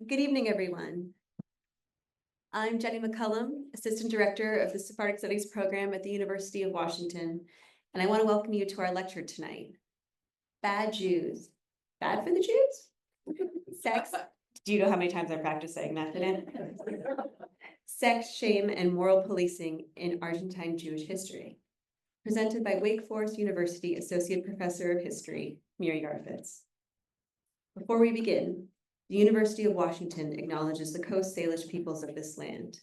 Good evening, everyone. I'm Jenny McCullum, Assistant Director of the Sephardic Studies Program at the University of Washington, and I want to welcome you to our lecture tonight. Bad Jews. Bad for the Jews? Sex. Do you know how many times I practiced saying that today? Sex, shame, and moral policing in Argentine Jewish history. Presented by Wake Forest University Associate Professor of History, Mir Yarfitz. Before we begin, the University of Washington acknowledges the Coast Salish peoples of this land,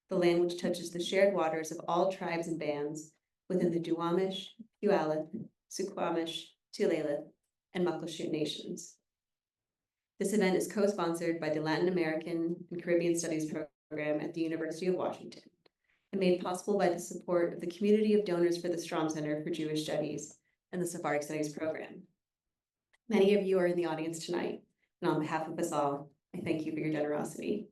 the land which touches the shared waters of all tribes and bands within the Duwamish, Puyallup, Suquamish, Tulalip, and Muckleshoot nations. This event is co-sponsored by the Latin American and Caribbean Studies Program at the University of Washington and made possible by the support of the community of donors for the Strom Center for Jewish Studies and the Sephardic Studies Program. Many of you are in the audience tonight, and on behalf of us all, I thank you for your generosity.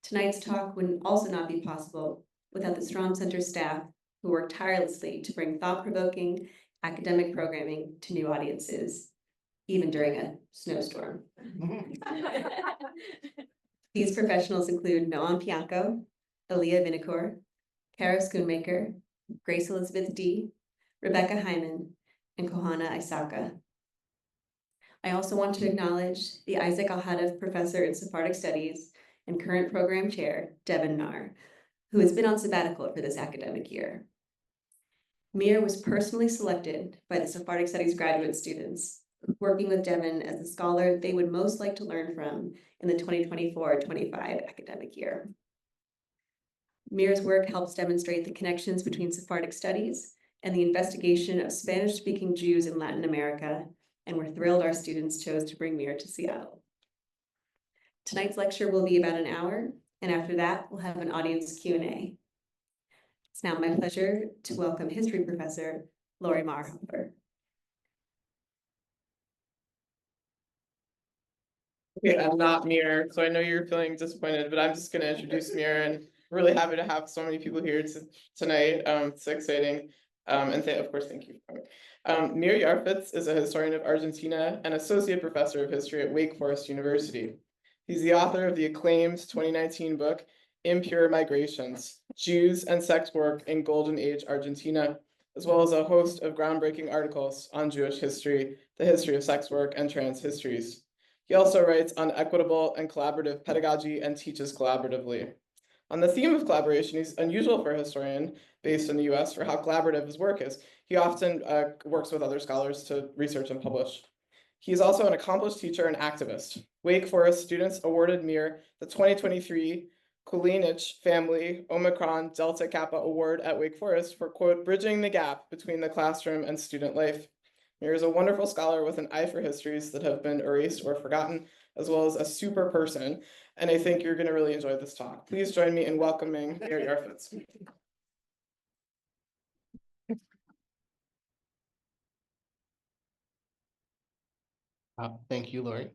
Tonight's talk would also not be possible without the Strom Center staff who work tirelessly to bring thought-provoking academic programming to new audiences, even during a snowstorm. These professionals include Noam Pianco, Aaliyah Vinacour, Kara Schoonmaker, Grace Elizabeth D., Rebecca Hyman, and Kohana Isaka. I also want to acknowledge the Isaac Al-Hadaf Professor in Sephardic Studies and current program chair, Devin Nar, who has been on sabbatical for this academic year. Mir was personally selected by the Sephardic Studies graduate students, working with Devin as the scholar they would most like to learn from in the 2024-25 academic year. Mir's work helps demonstrate the connections between Sephardic studies and the investigation of Spanish-speaking Jews in Latin America, and we're thrilled our students chose to bring Mir to Seattle. Tonight's lecture will be about an hour, and after that, we'll have an audience Q&A. It's now my pleasure to welcome history professor, Lori Marhofer. Okay, I'm not Mir, so I know you're feeling disappointed, but I'm just going to introduce Mir, and really happy to have so many people here tonight. It's so exciting. And of course, thank you for coming. Mir Yarfitz is a historian of Argentina and associate professor of history at Wake Forest University. He's the author of the acclaimed 2019 book, Impure Migrations, Jews and Sex Work in Golden Age Argentina, as well as a host of groundbreaking articles on Jewish history, the history of sex work, and trans histories. He also writes on equitable and collaborative pedagogy and teaches collaboratively. On the theme of collaboration, he's unusual for a historian based in the US for how collaborative his work is. He often works with other scholars to research and publish. He is also an accomplished teacher and activist. Wake Forest students awarded Mir the 2023 Kulinich Family Omicron Delta Kappa Award at Wake Forest for, quote, bridging the gap between the classroom and student life. Mir is a wonderful scholar with an eye for histories that have been erased or forgotten, as well as a super person. And I think you're going to really enjoy this talk. Please join me in welcoming Mir Yarfitz. Thank you, Lori.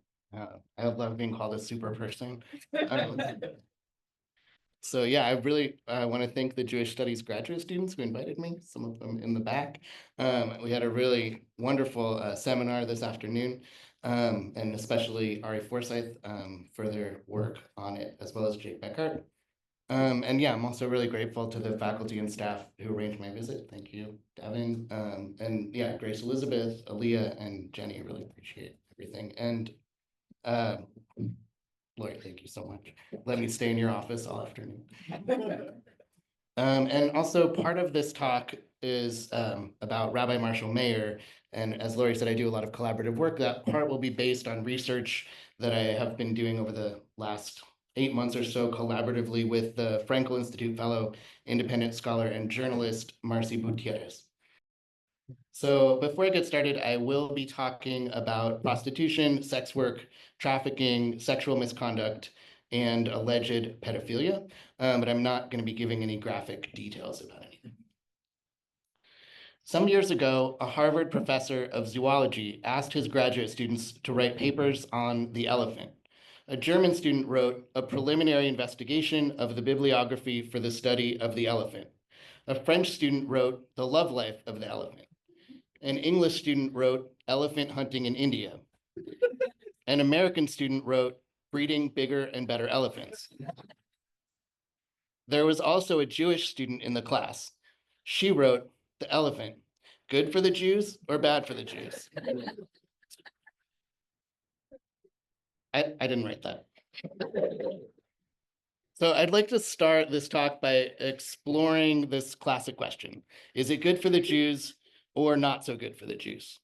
I love being called a super person. So yeah, I really want to thank the Jewish Studies graduate students who invited me, some of them in the back. We had a really wonderful seminar this afternoon, and especially Ari Forsyth for their work on it, as well as Jake Beckert. And yeah, I'm also really grateful to the faculty and staff who arranged my visit. Thank you, Devin. And yeah, Grace Elizabeth, Aaliyah, and Jenny, really appreciate everything. And Lori, thank you so much. Let me stay in your office all afternoon. And also part of this talk is about Rabbi Marshall Mayer. And as Lori said, I do a lot of collaborative work. That part will be based on research that I have been doing over the last 8 months or so collaboratively with the Frankel Institute Fellow, independent scholar, and journalist Marcy Gutierrez. So before I get started, I will be talking about prostitution, sex work, trafficking, sexual misconduct, and alleged pedophilia, but I'm not going to be giving any graphic details about anything. Some years ago, a Harvard professor of zoology asked his graduate students to write papers on the elephant. A German student wrote a preliminary investigation of the bibliography for the study of the elephant. A French student wrote the love life of the elephant. An English student wrote elephant hunting in India. An American student wrote breeding bigger and better elephants. There was also a Jewish student in the class. She wrote, "The elephant, good for the Jews or bad for the Jews?" I didn't write that. So I'd like to start this talk by exploring this classic question. Is it good for the Jews or not so good for the Jews?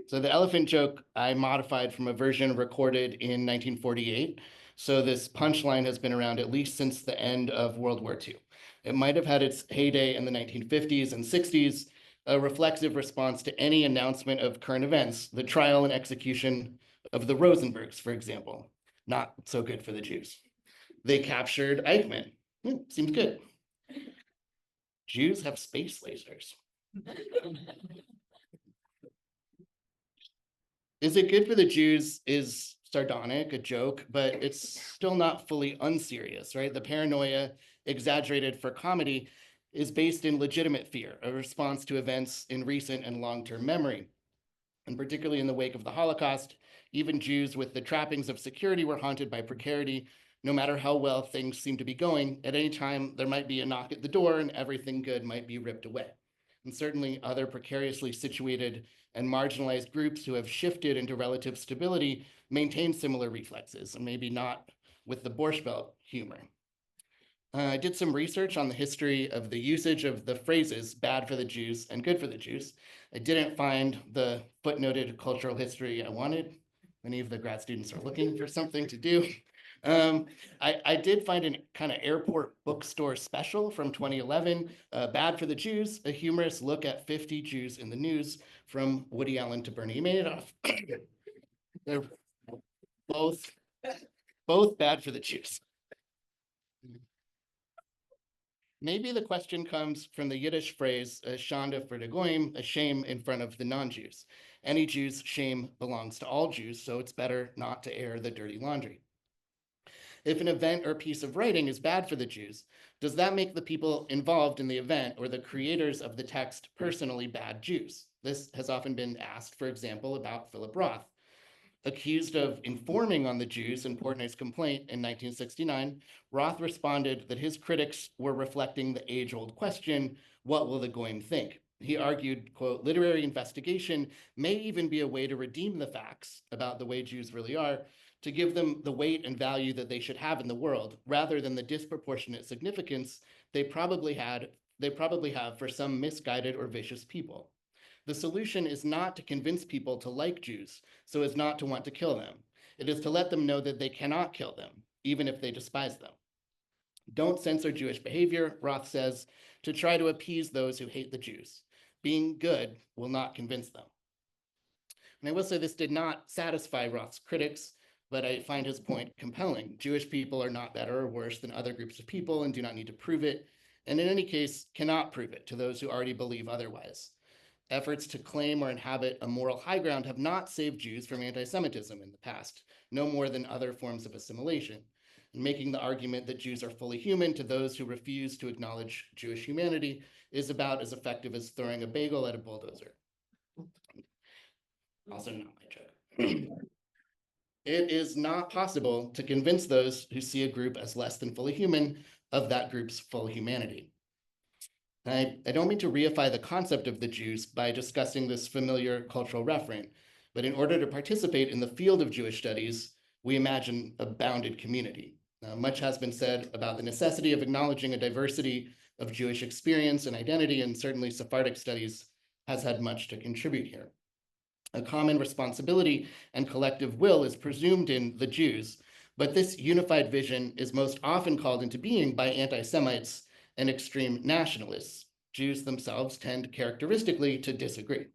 So the elephant joke I modified from a version recorded in 1948. So this punchline has been around at least since the end of World War II. It might have had its heyday in the 1950s and 60s, a reflexive response to any announcement of current events, the trial and execution of the Rosenbergs, for example. Not so good for the Jews. They captured Eichmann. Seems good. Jews have space lasers. Is it good for the Jews is sardonic, a joke, but it's still not fully unserious, right? The paranoia, exaggerated for comedy, is based in legitimate fear, a response to events in recent and long-term memory. And particularly in the wake of the Holocaust, even Jews with the trappings of security were haunted by precarity. No matter how well things seem to be going, at any time there might be a knock at the door and everything good might be ripped away. And certainly other precariously situated and marginalized groups who have shifted into relative stability maintain similar reflexes, and maybe not with the Borscht Belt humor. I did some research on the history of the usage of the phrases bad for the Jews and good for the Jews. I didn't find the footnoted cultural history I wanted. Many of the grad students are looking for something to do. I did find a kind of airport bookstore special from 2011, Bad for the Jews, a humorous look at 50 Jews in the news from Woody Allen to Bernie Madoff. They're both bad for the Jews. Maybe the question comes from the Yiddish phrase, Schande für die Goyim, a shame in front of the non-Jews. Any Jew's shame belongs to all Jews, so it's better not to air the dirty laundry. If an event or piece of writing is bad for the Jews, does that make the people involved in the event or the creators of the text personally bad Jews? This has often been asked, for example, about Philip Roth. Accused of informing on the Jews in Portnoy's complaint in 1969, Roth responded that his critics were reflecting the age-old question, what will the Goyim think? He argued, quote, literary investigation may even be a way to redeem the facts about the way Jews really are, to give them the weight and value that they should have in the world, rather than the disproportionate significance they probably have for some misguided or vicious people. The solution is not to convince people to like Jews so as not to want to kill them. It is to let them know that they cannot kill them, even if they despise them. Don't censor Jewish behavior, Roth says, to try to appease those who hate the Jews. Being good will not convince them. And I will say this did not satisfy Roth's critics, but I find his point compelling. Jewish people are not better or worse than other groups of people and do not need to prove it, and in any case, cannot prove it to those who already believe otherwise. Efforts to claim or inhabit a moral high ground have not saved Jews from anti-Semitism in the past, no more than other forms of assimilation. And making the argument that Jews are fully human to those who refuse to acknowledge Jewish humanity is about as effective as throwing a bagel at a bulldozer. Also not my joke. It is not possible to convince those who see a group as less than fully human of that group's full humanity. I don't mean to reify the concept of the Jews by discussing this familiar cultural referent, but in order to participate in the field of Jewish studies, we imagine a bounded community. Much has been said about the necessity of acknowledging a diversity of Jewish experience and identity, and certainly Sephardic studies has had much to contribute here. A common responsibility and collective will is presumed in the Jews, but this unified vision is most often called into being by anti-Semites and extreme nationalists. Jews themselves tend characteristically to disagree.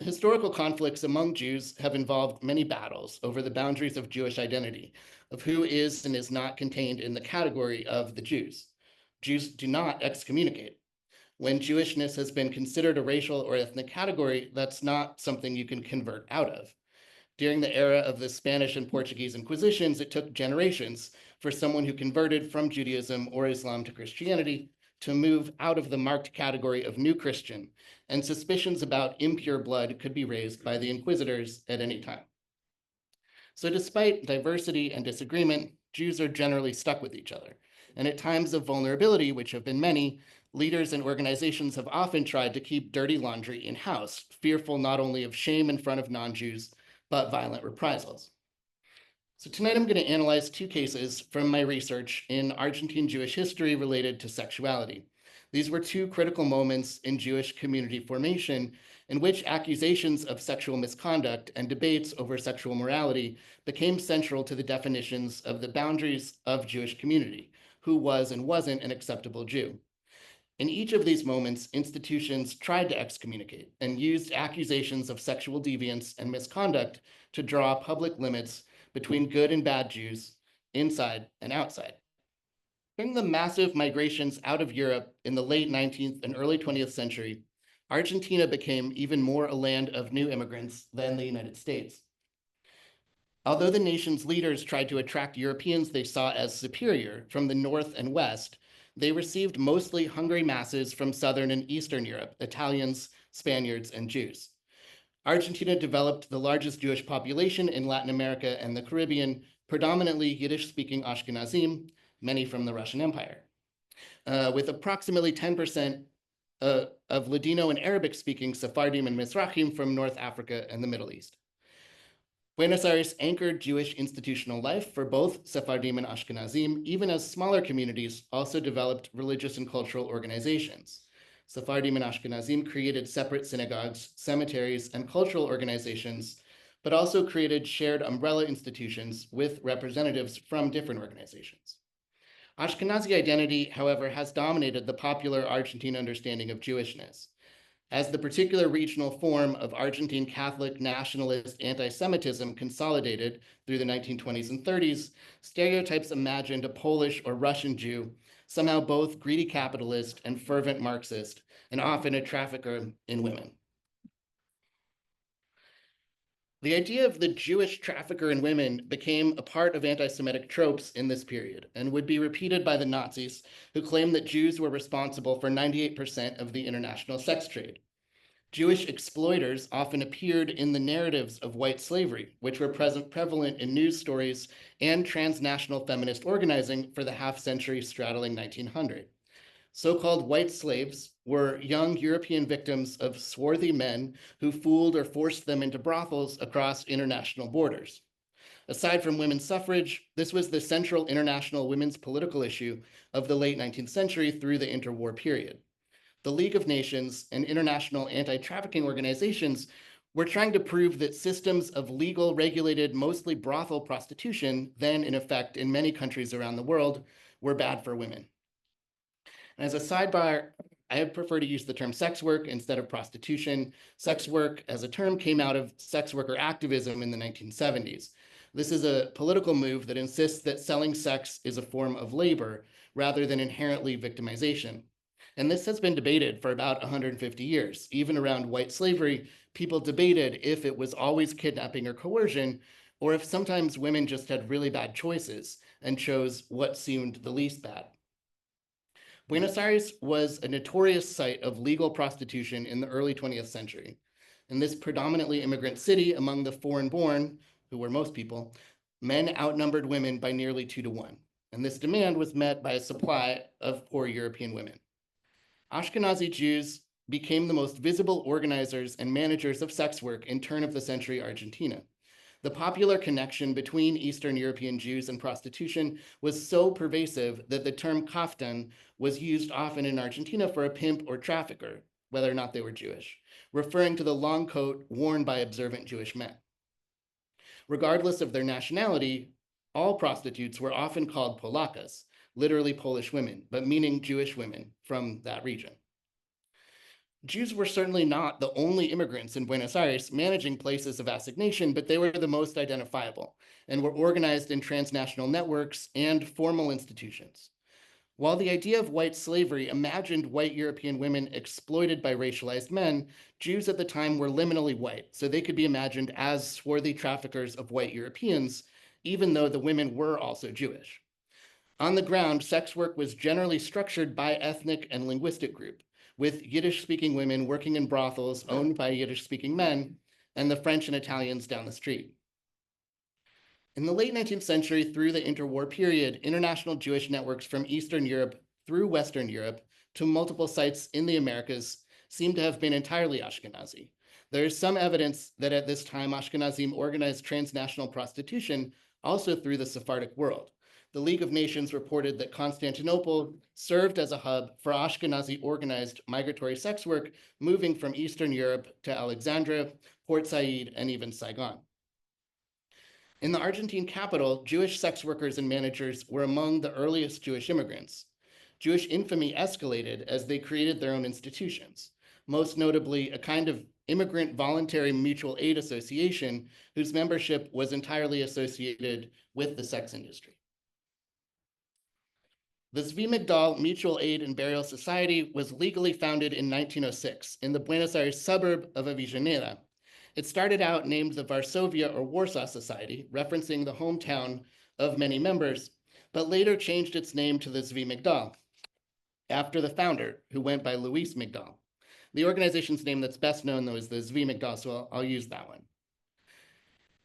Historical conflicts among Jews have involved many battles over the boundaries of Jewish identity, of who is and is not contained in the category of the Jews. Jews do not excommunicate. When Jewishness has been considered a racial or ethnic category, that's not something you can convert out of. During the era of the Spanish and Portuguese Inquisitions, it took generations for someone who converted from Judaism or Islam to Christianity to move out of the marked category of new Christian, and suspicions about impure blood could be raised by the inquisitors at any time. So despite diversity and disagreement, Jews are generally stuck with each other. And at times of vulnerability, which have been many, leaders and organizations have often tried to keep dirty laundry in-house, fearful not only of shame in front of non-Jews, but violent reprisals. So tonight I'm going to analyze two cases from my research in Argentine Jewish history related to sexuality. These were two critical moments in Jewish community formation in which accusations of sexual misconduct and debates over sexual morality became central to the definitions of the boundaries of Jewish community, who was and wasn't an acceptable Jew. In each of these moments, institutions tried to excommunicate and used accusations of sexual deviance and misconduct to draw public limits between good and bad Jews, inside and outside. During the massive migrations out of Europe in the late 19th and early 20th century, Argentina became even more a land of new immigrants than the United States. Although the nation's leaders tried to attract Europeans they saw as superior from the North and West, they received mostly hungry masses from Southern and Eastern Europe, Italians, Spaniards, and Jews. Argentina developed the largest Jewish population in Latin America and the Caribbean, predominantly Yiddish-speaking Ashkenazim, many from the Russian Empire. With approximately 10% of Ladino and Arabic-speaking Sephardim and Mizrahim from North Africa and the Middle East. Buenos Aires anchored Jewish institutional life for both Sephardim and Ashkenazim, even as smaller communities also developed religious and cultural organizations. Sephardim and Ashkenazim created separate synagogues, cemeteries, and cultural organizations, but also created shared umbrella institutions with representatives from different organizations. Ashkenazi identity, however, has dominated the popular Argentine understanding of Jewishness. As the particular regional form of Argentine Catholic nationalist antisemitism consolidated through the 1920s and 30s, stereotypes imagined a Polish or Russian Jew, somehow both greedy capitalist and fervent Marxist, and often a trafficker in women. The idea of the Jewish trafficker in women became a part of anti-Semitic tropes in this period and would be repeated by the Nazis, who claimed that Jews were responsible for 98% of the international sex trade. Jewish exploiters often appeared in the narratives of white slavery, which were prevalent in news stories and transnational feminist organizing for the half-century straddling 1900. So-called white slaves were young European victims of swarthy men who fooled or forced them into brothels across international borders. Aside from women's suffrage, this was the central international women's political issue of the late 19th century through the interwar period. The League of Nations and international anti-trafficking organizations were trying to prove that systems of legal, regulated, mostly brothel prostitution, then in effect in many countries around the world, were bad for women. And as a sidebar, I prefer to use the term sex work instead of prostitution. Sex work as a term came out of sex worker activism in the 1970s. This is a political move that insists that selling sex is a form of labor rather than inherently victimization. And this has been debated for about 150 years. Even around white slavery, people debated if it was always kidnapping or coercion, or if sometimes women just had really bad choices and chose what seemed the least bad. Buenos Aires was a notorious site of legal prostitution in the early 20th century. In this predominantly immigrant city, among the foreign-born, who were most people, men outnumbered women by nearly 2 to 1. And this demand was met by a supply of poor European women. Ashkenazi Jews became the most visible organizers and managers of sex work in turn-of-the-century Argentina. The popular connection between Eastern European Jews and prostitution was so pervasive that the term kaftan was used often in Argentina for a pimp or trafficker, whether or not they were Jewish, referring to the long coat worn by observant Jewish men. Regardless of their nationality, all prostitutes were often called Polakas, literally Polish women, but meaning Jewish women from that region. Jews were certainly not the only immigrants in Buenos Aires managing places of assignation, but they were the most identifiable and were organized in transnational networks and formal institutions. While the idea of white slavery imagined white European women exploited by racialized men, Jews at the time were liminally white, so they could be imagined as swarthy traffickers of white Europeans, even though the women were also Jewish. On the ground, sex work was generally structured by ethnic and linguistic group, with Yiddish-speaking women working in brothels owned by Yiddish-speaking men, and the French and Italians down the street. In the late 19th century through the interwar period, international Jewish networks from Eastern Europe through Western Europe to multiple sites in the Americas seem to have been entirely Ashkenazi. There is some evidence that at this time Ashkenazim organized transnational prostitution also through the Sephardic world. The League of Nations reported that Constantinople served as a hub for Ashkenazi organized migratory sex work moving from Eastern Europe to Alexandria, Port Said, and even Saigon. In the Argentine capital, Jewish sex workers and managers were among the earliest Jewish immigrants. Jewish infamy escalated as they created their own institutions, most notably a kind of immigrant voluntary mutual aid association whose membership was entirely associated with the sex industry. The Zwi Migdal Mutual Aid and Burial Society was legally founded in 1906 in the Buenos Aires suburb of Avellaneda. It started out named the Varsovia or Warsaw Society, referencing the hometown of many members, but later changed its name to the Zwi Migdal, after the founder, who went by Luis Migdal. The organization's name that's best known, though, is the Zwi Migdal, so I'll use that one.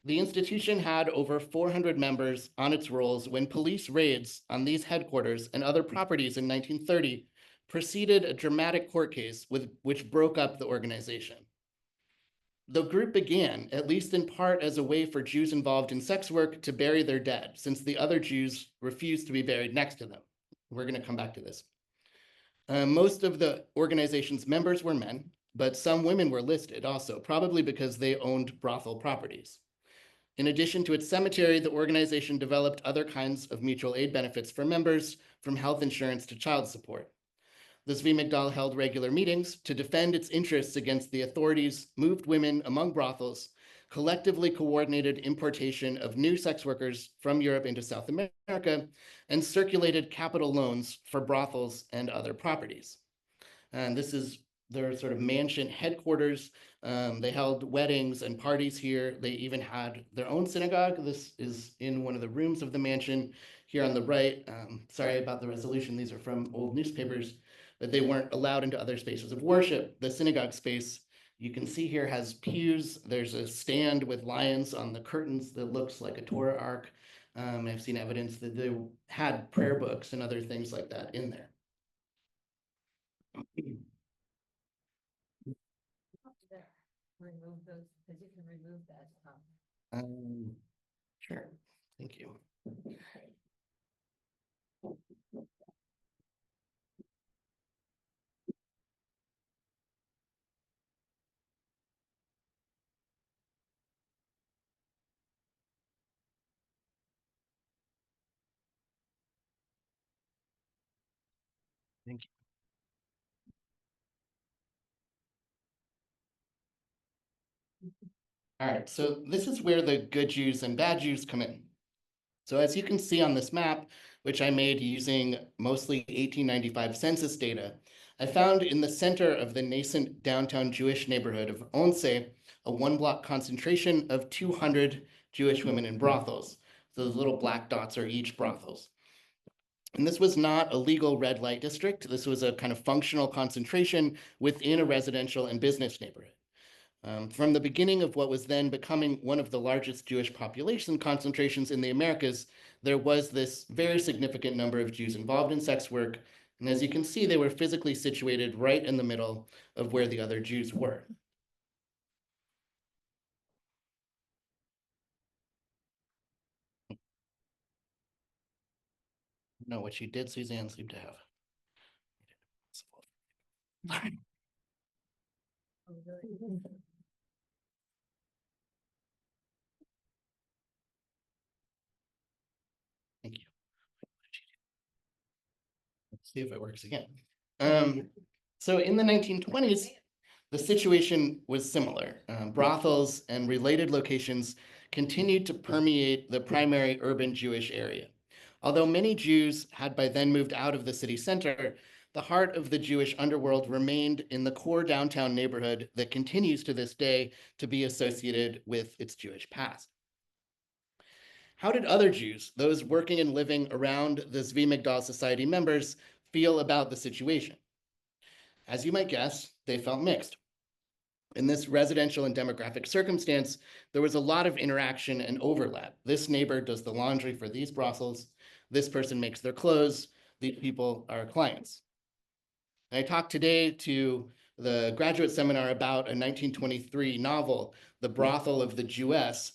The institution had over 400 members on its rolls when police raids on these headquarters and other properties in 1930 preceded a dramatic court case which broke up the organization. The group began, at least in part, as a way for Jews involved in sex work to bury their dead, since the other Jews refused to be buried next to them. We're going to come back to this. Most of the organization's members were men, but some women were listed also, probably because they owned brothel properties. In addition to its cemetery, the organization developed other kinds of mutual aid benefits for members, from health insurance to child support. The Zwi Migdal held regular meetings to defend its interests against the authorities, moved women among brothels, collectively coordinated importation of new sex workers from Europe into South America, and circulated capital loans for brothels and other properties. And this is their sort of mansion headquarters. They held weddings and parties here. They even had their own synagogue. This is in one of the rooms of the mansion here on the right. Sorry about the resolution. These are from old newspapers, but they weren't allowed into other spaces of worship. The synagogue space, you can see here, has pews. There's a stand with lions on the curtains that looks like a Torah ark. I've seen evidence that they had prayer books and other things like that in there. Remove those, because you can remove that. Sure, thank you. Thank you. All right, so this is where the good Jews and bad Jews come in. So as you can see on this map, which I made using mostly 1895 census data, I found in the center of the nascent downtown Jewish neighborhood of Once a one-block concentration of 200 Jewish women in brothels. So those little black dots are each brothels. And this was not a legal red light district. This was a kind of functional concentration within a residential and business neighborhood. From the beginning of what was then becoming one of the largest Jewish population concentrations in the Americas, there was this very significant number of Jews involved in sex work. And as you can see, they were physically situated right in the middle of where the other Jews were. No, what you did, Suzanne, seemed to have. All right. Thank you. Let's see if it works again. So in the 1920s, the situation was similar. Brothels and related locations continued to permeate the primary urban Jewish area. Although many Jews had by then moved out of the city center, the heart of the Jewish underworld remained in the core downtown neighborhood that continues to this day to be associated with its Jewish past. How did other Jews, those working and living around the Zwi Migdal Society members, feel about the situation? As you might guess, they felt mixed. In this residential and demographic circumstance, there was a lot of interaction and overlap. This neighbor does the laundry for these brothels. This person makes their clothes. These people are clients. I talked today to the graduate seminar about a 1923 novel, The Brothel of the Jewess,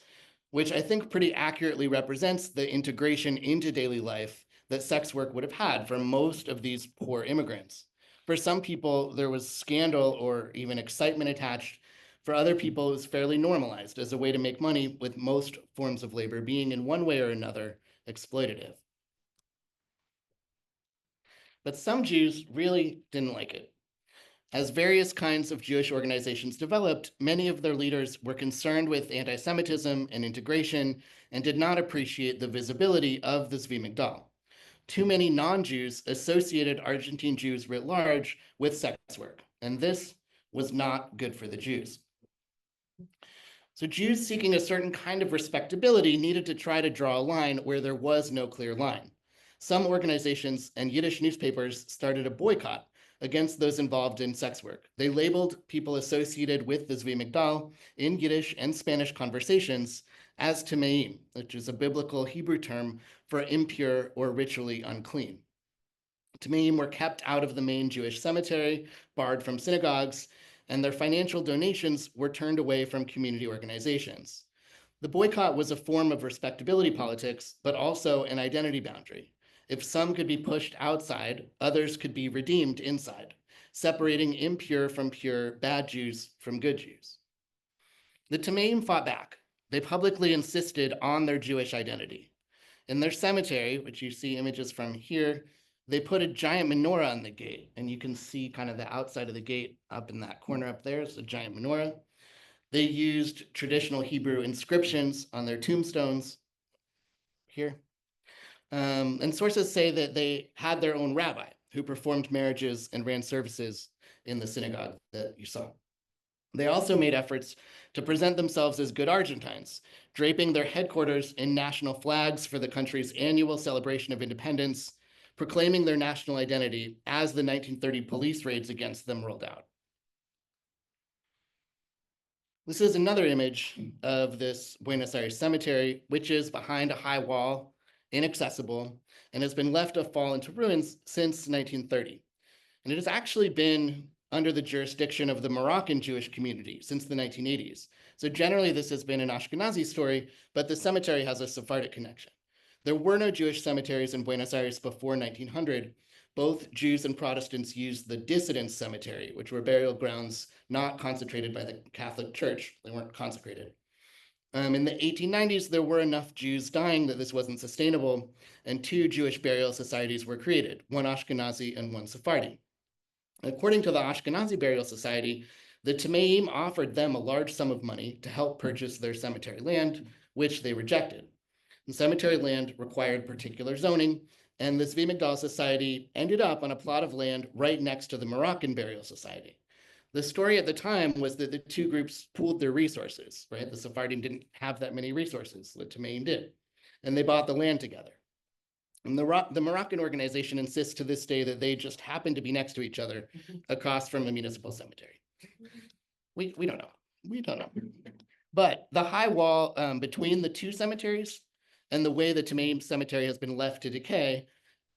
which I think pretty accurately represents the integration into daily life that sex work would have had for most of these poor immigrants. For some people, there was scandal or even excitement attached. For other people, it was fairly normalized as a way to make money, with most forms of labor being in one way or another exploitative. But some Jews really didn't like it. As various kinds of Jewish organizations developed, many of their leaders were concerned with anti-Semitism and integration and did not appreciate the visibility of the Zwi Migdal. Too many non-Jews associated Argentine Jews writ large with sex work, and this was not good for the Jews. So Jews seeking a certain kind of respectability needed to try to draw a line where there was no clear line. Some organizations and Yiddish newspapers started a boycott against those involved in sex work. They labeled people associated with the Zwi Migdal in Yiddish and Spanish conversations as tameim, which is a biblical Hebrew term for impure or ritually unclean. Tameim were kept out of the main Jewish cemetery, barred from synagogues, and their financial donations were turned away from community organizations. The boycott was a form of respectability politics, but also an identity boundary. If some could be pushed outside, others could be redeemed inside, separating impure from pure, bad Jews from good Jews. The Tameim fought back. They publicly insisted on their Jewish identity. In their cemetery, which you see images from here, they put a giant menorah on the gate, and you can see kind of the outside of the gate up in that corner up there. It's a giant menorah. They used traditional Hebrew inscriptions on their tombstones here. And sources say that they had their own rabbi who performed marriages and ran services in the synagogue that you saw. They also made efforts to present themselves as good Argentines, draping their headquarters in national flags for the country's annual celebration of independence, proclaiming their national identity as the 1930 police raids against them rolled out. This is another image of this Buenos Aires cemetery, which is behind a high wall, inaccessible, and has been left to fall into ruins since 1930. And it has actually been under the jurisdiction of the Moroccan Jewish community since the 1980s. So generally this has been an Ashkenazi story, but the cemetery has a Sephardic connection. There were no Jewish cemeteries in Buenos Aires before 1900. Both Jews and Protestants used the dissidents cemetery, which were burial grounds not consecrated by the Catholic Church. They weren't consecrated. In the 1890s, there were enough Jews dying that this wasn't sustainable, and two Jewish burial societies were created, one Ashkenazi and one Sephardi. According to the Ashkenazi Burial Society, the Tameim offered them a large sum of money to help purchase their cemetery land, which they rejected. The cemetery land required particular zoning, and the Zwi Migdal Society ended up on a plot of land right next to the Moroccan Burial Society. The story at the time was that the two groups pooled their resources, right? The Sephardim didn't have that many resources, the Tameim did, and they bought the land together. And the Moroccan organization insists to this day that they just happen to be next to each other across from a municipal cemetery. We don't know. We don't know. But the high wall between the two cemeteries and the way the Tameim cemetery has been left to decay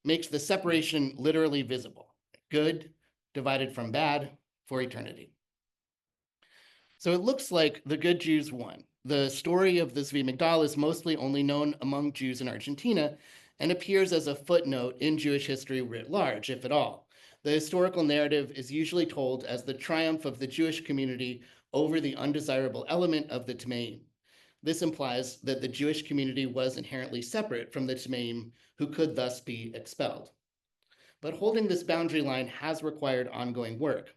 makes the separation literally visible. Good divided from bad for eternity. So it looks like the good Jews won. The story of the Zwi Migdal is mostly only known among Jews in Argentina and appears as a footnote in Jewish history writ large, if at all. The historical narrative is usually told as the triumph of the Jewish community over the undesirable element of the Tameim. This implies that the Jewish community was inherently separate from the Tameim, who could thus be expelled. But holding this boundary line has required ongoing work.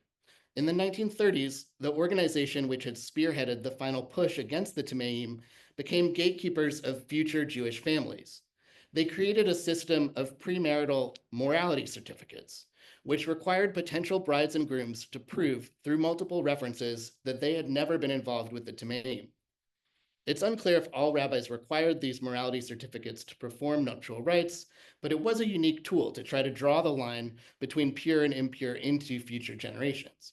In the 1930s, the organization which had spearheaded the final push against the Tameim became gatekeepers of future Jewish families. They created a system of premarital morality certificates, which required potential brides and grooms to prove through multiple references that they had never been involved with the Tameim. It's unclear if all rabbis required these morality certificates to perform nuptial rites, but it was a unique tool to try to draw the line between pure and impure into future generations.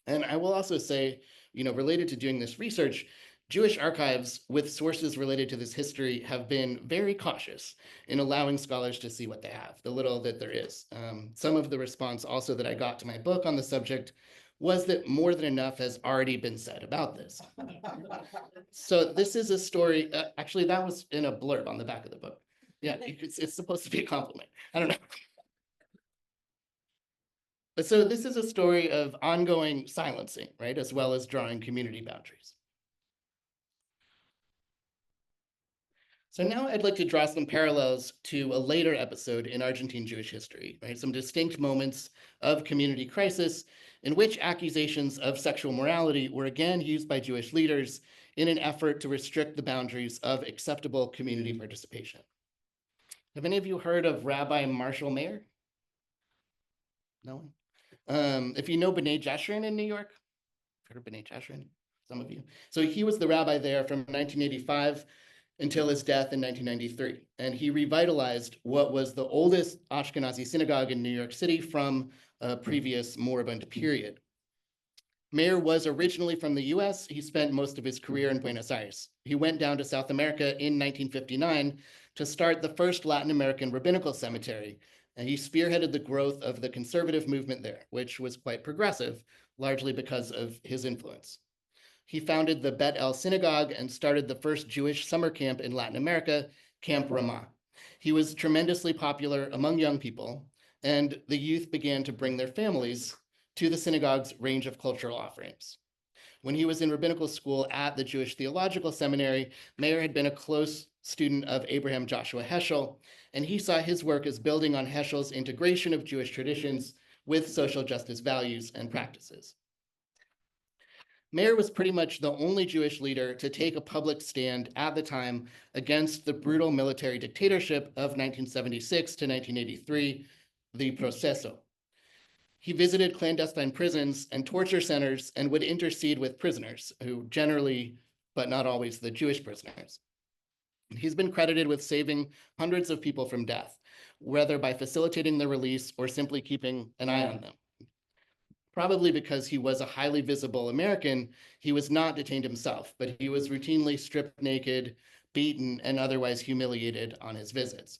And I will also say, related to doing this research, Jewish archives with sources related to this history have been very cautious in allowing scholars to see what they have, the little that there is. Some of the response also that I got to my book on the subject was that more than enough has already been said about this. So this is a story, actually that was in a blurb on the back of the book. Yeah, it's supposed to be a compliment. I don't know. But so this is a story of ongoing silencing, right, as well as drawing community boundaries. So now I'd like to draw some parallels to a later episode in Argentine Jewish history, right? Some distinct moments of community crisis in which accusations of sexual morality were again used by Jewish leaders in an effort to restrict the boundaries of acceptable community participation. Have any of you heard of Rabbi Marshall Mayer? No one? If you know B'nai Jeshurun in New York, heard of B'nai Jeshurun? Some of you. So he was the rabbi there from 1985 until his death in 1993. And he revitalized what was the oldest Ashkenazi synagogue in New York City from a previous moribund period. Mayer was originally from the US. He spent most of his career in Buenos Aires. He went down to South America in 1959 to start the first Latin American rabbinical cemetery. And he spearheaded the growth of the conservative movement there, which was quite progressive, largely because of his influence. He founded the Bet El Synagogue and started the first Jewish summer camp in Latin America, Camp Ramah. He was tremendously popular among young people, and the youth began to bring their families to the synagogue's range of cultural offerings. When he was in rabbinical school at the Jewish Theological Seminary, Mayer had been a close student of Abraham Joshua Heschel, and he saw his work as building on Heschel's integration of Jewish traditions with social justice values and practices. Mayer was pretty much the only Jewish leader to take a public stand at the time against the brutal military dictatorship of 1976 to 1983, the Proceso. He visited clandestine prisons and torture centers and would intercede with prisoners, who generally, but not always, the Jewish prisoners. He's been credited with saving hundreds of people from death, whether by facilitating their release or simply keeping an eye on them. Probably because he was a highly visible American, he was not detained himself, but he was routinely stripped naked, beaten, and otherwise humiliated on his visits.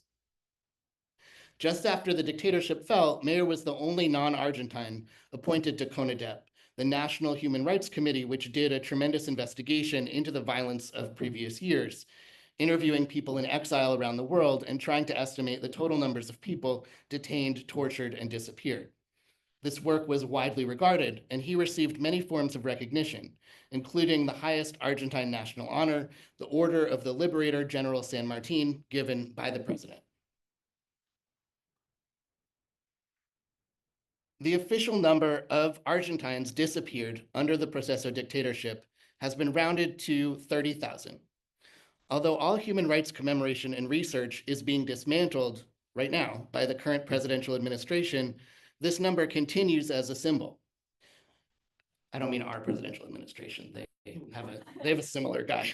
Just after the dictatorship fell, Mayer was the only non-Argentine appointed to CONADEP, the National Human Rights Committee, which did a tremendous investigation into the violence of previous years, interviewing people in exile around the world and trying to estimate the total numbers of people detained, tortured, and disappeared. This work was widely regarded, and he received many forms of recognition, including the highest Argentine national honor, the Order of the Liberator General San Martin, given by the president. The official number of Argentines disappeared under the Proceso dictatorship has been rounded to 30,000. Although all human rights commemoration and research is being dismantled right now by the current presidential administration, this number continues as a symbol. I don't mean our presidential administration. They have a similar guy.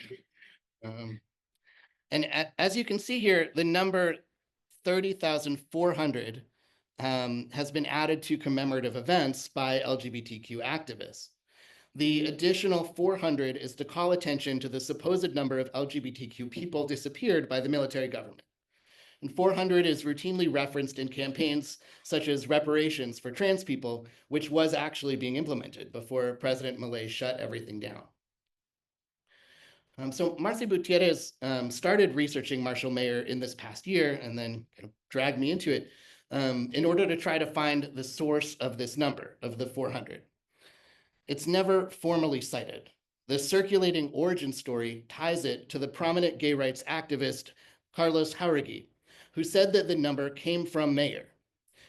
As you can see here, the number 30,400 has been added to commemorative events by LGBTQ activists. The additional 400 is to call attention to the supposed number of LGBTQ people disappeared by the military government. And 400 is routinely referenced in campaigns such as reparations for trans people, which was actually being implemented before President Milei shut everything down. So Marcy Gutierrez started researching Marshall Mayer in this past year and then kind of dragged me into it in order to try to find the source of this number, of the 400. It's never formally cited. The circulating origin story ties it to the prominent gay rights activist Carlos Jauregui, who said that the number came from Mayer.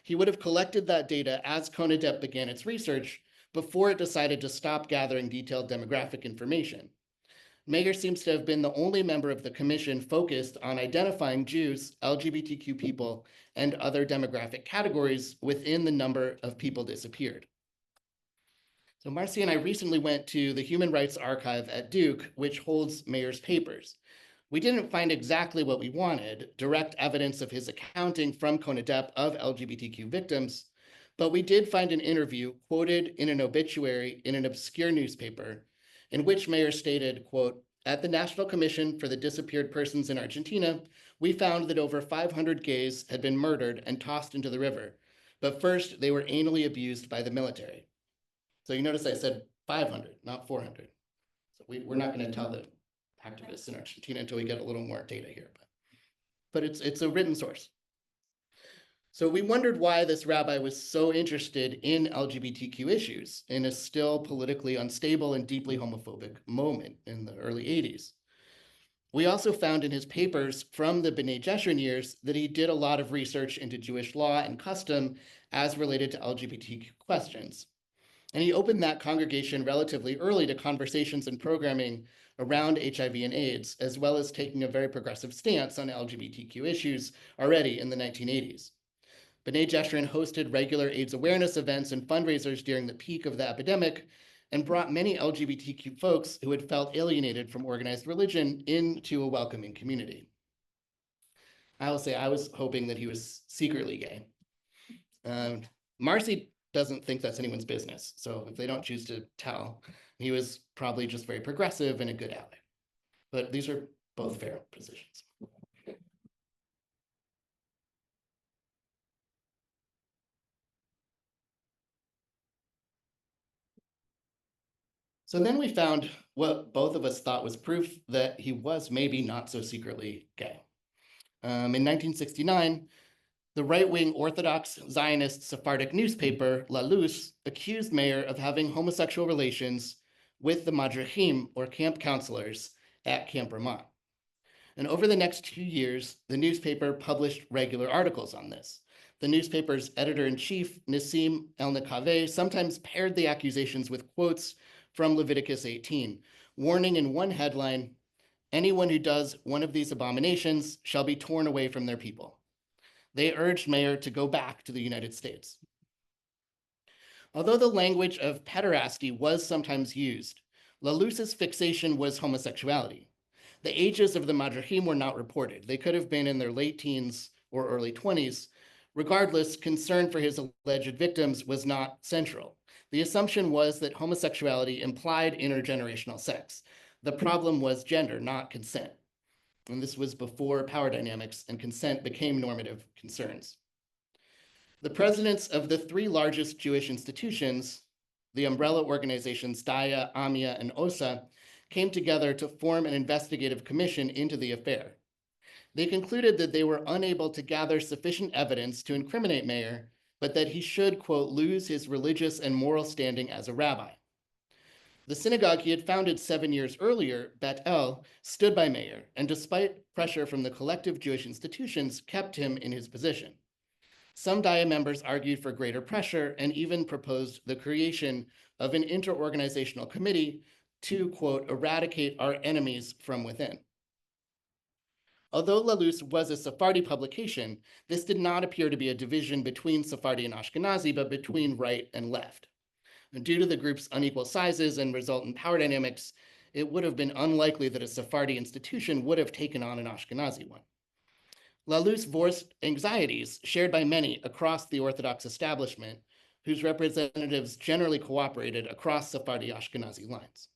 He would have collected that data as CONADEP began its research before it decided to stop gathering detailed demographic information. Mayer seems to have been the only member of the commission focused on identifying Jews, LGBTQ people, and other demographic categories within the number of people disappeared. So Marcy and I recently went to the Human Rights Archive at Duke, which holds Mayer's papers. We didn't find exactly what we wanted, direct evidence of his accounting from CONADEP of LGBTQ victims, But we did find an interview quoted in an obituary in an obscure newspaper in which Mayer stated, quote, "At the National Commission for the Disappeared Persons in Argentina, we found that over 500 gays had been murdered and tossed into the river. But first, they were anally abused by the military." So you notice I said 500, not 400. So we're not going to tell the activists in Argentina until we get a little more data here. But it's a written source. So we wondered why this rabbi was so interested in LGBTQ issues in a still politically unstable and deeply homophobic moment in the early 80s. We also found in his papers from the B'nai Jeshurun years that he did a lot of research into Jewish law and custom as related to LGBTQ questions. And he opened that congregation relatively early to conversations and programming around HIV and AIDS, as well as taking a very progressive stance on LGBTQ issues already in the 1980s. B'nai Jeshurun hosted regular AIDS awareness events and fundraisers during the peak of the epidemic and brought many LGBTQ folks who had felt alienated from organized religion into a welcoming community. I will say I was hoping that he was secretly gay. Marcy doesn't think that's anyone's business. So if they don't choose to tell, he was probably just very progressive and a good ally. But these are both fair positions. So then we found what both of us thought was proof that he was maybe not so secretly gay. In 1969, the right-wing Orthodox Zionist Sephardic newspaper, La Luz, accused Mayer of having homosexual relations with the madrichim, or camp counselors, at Camp Ramah. And over the next 2 years, the newspaper published regular articles on this. The newspaper's editor-in-chief, Nassim El-Nakaveh, sometimes paired the accusations with quotes from Leviticus 18, warning in one headline, "Anyone who does one of these abominations shall be torn away from their people." They urged Mayer to go back to the United States. Although the language of pederasty was sometimes used, La Luz's fixation was homosexuality. The ages of the madrichim were not reported. They could have been in their late teens or early 20s. Regardless, concern for his alleged victims was not central. The assumption was that homosexuality implied intergenerational sex. The problem was gender, not consent. And this was before power dynamics and consent became normative concerns. The presidents of the 3 largest Jewish institutions, the umbrella organizations Daya, Amia, and OSA, came together to form an investigative commission into the affair. They concluded that they were unable to gather sufficient evidence to incriminate Mayer, but that he should, quote, lose his religious and moral standing as a rabbi. The synagogue he had founded 7 years earlier, Bet El, stood by Mayer, and despite pressure from the collective Jewish institutions, kept him in his position. Some Daya members argued for greater pressure and even proposed the creation of an interorganizational committee to, quote, eradicate our enemies from within. Although La Luz was a Sephardi publication, this did not appear to be a division between Sephardi and Ashkenazi, but between right and left. And due to the group's unequal sizes and resultant power dynamics, it would have been unlikely that a Sephardi institution would have taken on an Ashkenazi one. La Luz voiced anxieties shared by many across the Orthodox establishment, whose representatives generally cooperated across Sephardi Ashkenazi lines.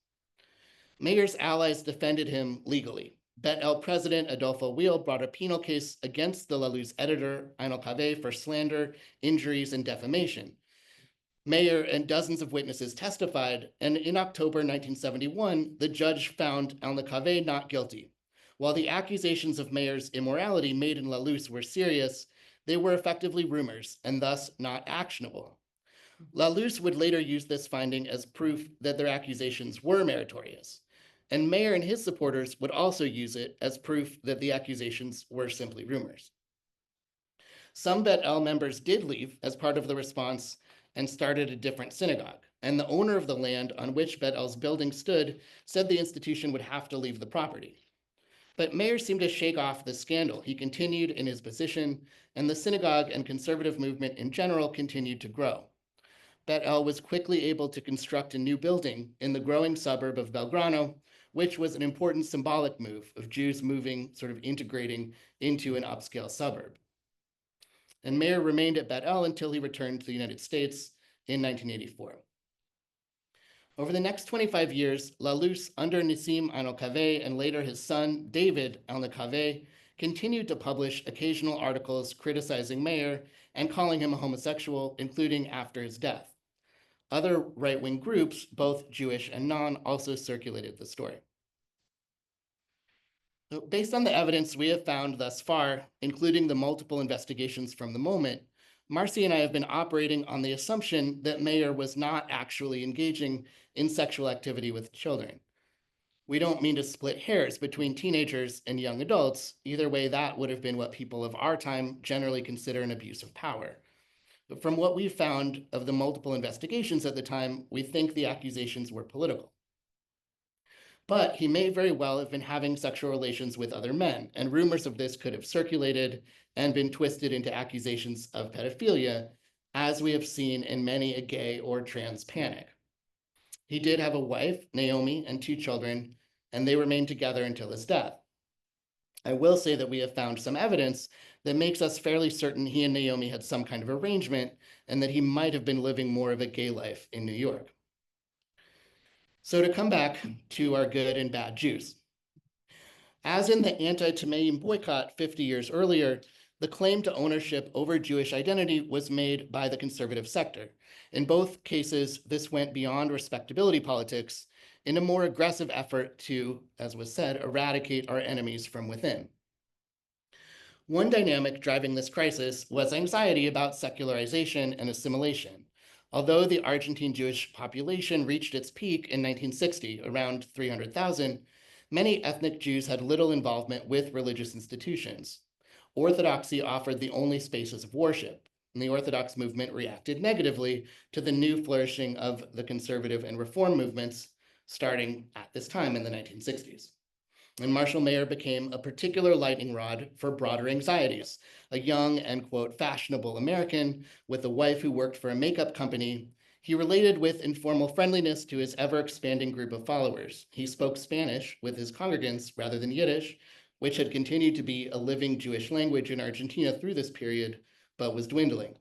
Mayer's allies defended him legally. Bet El president Adolfo Weil brought a penal case against the La Luz editor, El-Nakaveh, for slander, injuries, and defamation. Mayer and dozens of witnesses testified, and in October 1971, the judge found El-Nakaveh not guilty. While the accusations of Mayer's immorality made in La Luz were serious, they were effectively rumors and thus not actionable. La Luz would later use this finding as proof that their accusations were meritorious. And Mayer and his supporters would also use it as proof that the accusations were simply rumors. Some Bet El members did leave as part of the response and started a different synagogue. And the owner of the land on which Bet El's building stood said the institution would have to leave the property. But Mayer seemed to shake off the scandal. He continued in his position, and the synagogue and conservative movement in general continued to grow. Bet El was quickly able to construct a new building in the growing suburb of Belgrano, which was an important symbolic move of Jews moving, sort of integrating into an upscale suburb. and Mayer remained at Bet El until he returned to the United States in 1984. Over the next 25 years, Lalous, under Nissim Al-Kaveh and later his son, David Al-Kaveh, continued to publish occasional articles criticizing Mayer and calling him a homosexual, including after his death. Other right-wing groups, both Jewish and non, also circulated the story. So based on the evidence we have found thus far, including the multiple investigations from the moment, Marcy and I have been operating on the assumption that Mayer was not actually engaging in sexual activity with children. We don't mean to split hairs between teenagers and young adults. Either way, that would have been what people of our time generally consider an abuse of power. But from what we found of the multiple investigations at the time, we think the accusations were political. But he may very well have been having sexual relations with other men, and rumors of this could have circulated and been twisted into accusations of pedophilia, as we have seen in many a gay or trans panic. He did have a wife, Naomi, and 2 children, and they remained together until his death. I will say that we have found some evidence that makes us fairly certain he and Naomi had some kind of arrangement and that he might have been living more of a gay life in New York. So to come back to our good and bad Jews. As in the anti-Tameim boycott 50 years earlier, the claim to ownership over Jewish identity was made by the conservative sector. In both cases, this went beyond respectability politics in a more aggressive effort to, as was said, eradicate our enemies from within. One dynamic driving this crisis was anxiety about secularization and assimilation. Although the Argentine Jewish population reached its peak in 1960, around 300,000, many ethnic Jews had little involvement with religious institutions. Orthodoxy offered the only spaces of worship, and the Orthodox movement reacted negatively to the new flourishing of the conservative and reform movements starting at this time in the 1960s. And Marshall Mayer became a particular lightning rod for broader anxieties. A young and, quote, fashionable American with a wife who worked for a makeup company, he related with informal friendliness to his ever-expanding group of followers. He spoke Spanish with his congregants rather than Yiddish, which had continued to be a living Jewish language in Argentina through this period, but was dwindling.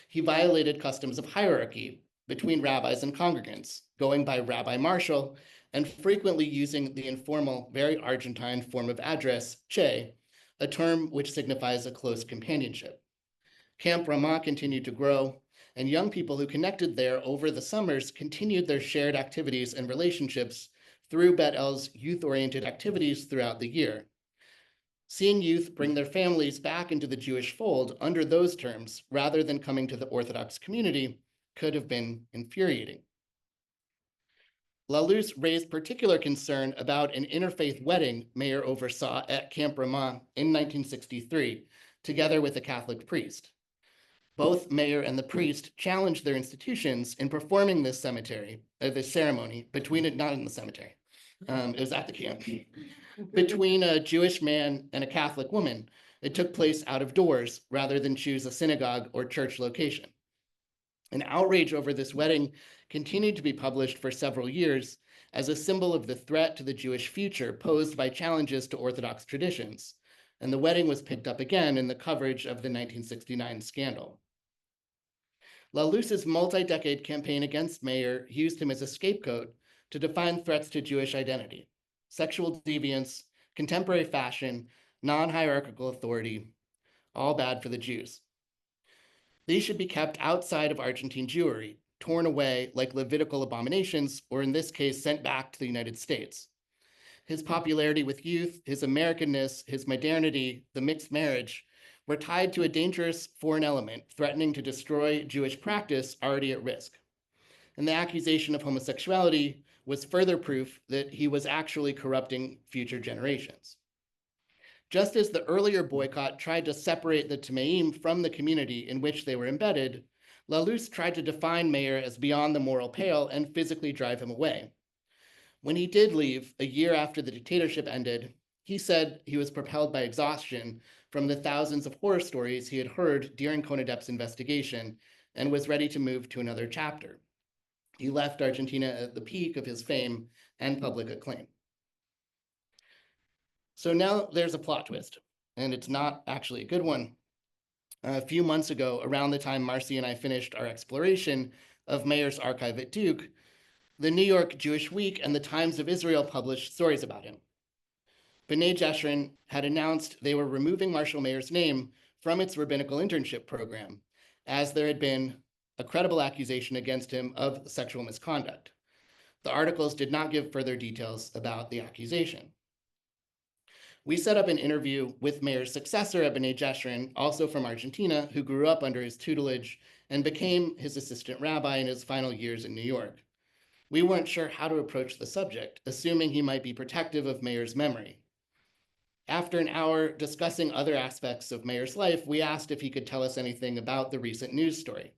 He violated customs of hierarchy between rabbis and congregants, going by Rabbi Marshall, and frequently using the informal, very Argentine form of address, che, a term which signifies a close companionship. Camp Ramah continued to grow, and young people who connected there over the summers continued their shared activities and relationships through Bet El's youth-oriented activities throughout the year. Seeing youth bring their families back into the Jewish fold under those terms, rather than coming to the Orthodox community, could have been infuriating. Lalous raised particular concern about an interfaith wedding Mayer oversaw at Camp Ramah in 1963, together with a Catholic priest. Both Mayer and the priest challenged their institutions in performing this ceremony between it, not in the cemetery, it was at the camp, between a Jewish man and a Catholic woman. It took place out of doors rather than choose a synagogue or church location. An outrage over this wedding continued to be published for several years as a symbol of the threat to the Jewish future posed by challenges to Orthodox traditions, and the wedding was picked up again in the coverage of the 1969 scandal. Lalous's multi-decade campaign against Mayer used him as a scapegoat to define threats to Jewish identity: sexual deviance, contemporary fashion, non-hierarchical authority, all bad for the Jews. These should be kept outside of Argentine Jewry, torn away like Levitical abominations, or in this case, sent back to the United States. His popularity with youth, his Americanness, his modernity, the mixed marriage, were tied to a dangerous foreign element threatening to destroy Jewish practice already at risk. And the accusation of homosexuality was further proof that he was actually corrupting future generations. Just as the earlier boycott tried to separate the Tameim from the community in which they were embedded, Lalous tried to define Mayer as beyond the moral pale and physically drive him away. When he did leave, a year after the dictatorship ended, he said he was propelled by exhaustion from the thousands of horror stories he had heard during CONADEP's investigation and was ready to move to another chapter. He left Argentina at the peak of his fame and public acclaim. So now there's a plot twist, and it's not actually a good one. A few months ago, around the time Marcy and I finished our exploration of Mayer's archive at Duke, the New York Jewish Week and the Times of Israel published stories about him. B'nai Jeshurun had announced they were removing Marshall Mayer's name from its rabbinical internship program, as there had been a credible accusation against him of sexual misconduct. The articles did not give further details about the accusation. We set up an interview with Mayer's successor at B'nai Jeshurun, also from Argentina, who grew up under his tutelage and became his assistant rabbi in his final years in New York. We weren't sure how to approach the subject, assuming he might be protective of Mayer's memory. After an hour discussing other aspects of Mayer's life, we asked if he could tell us anything about the recent news story.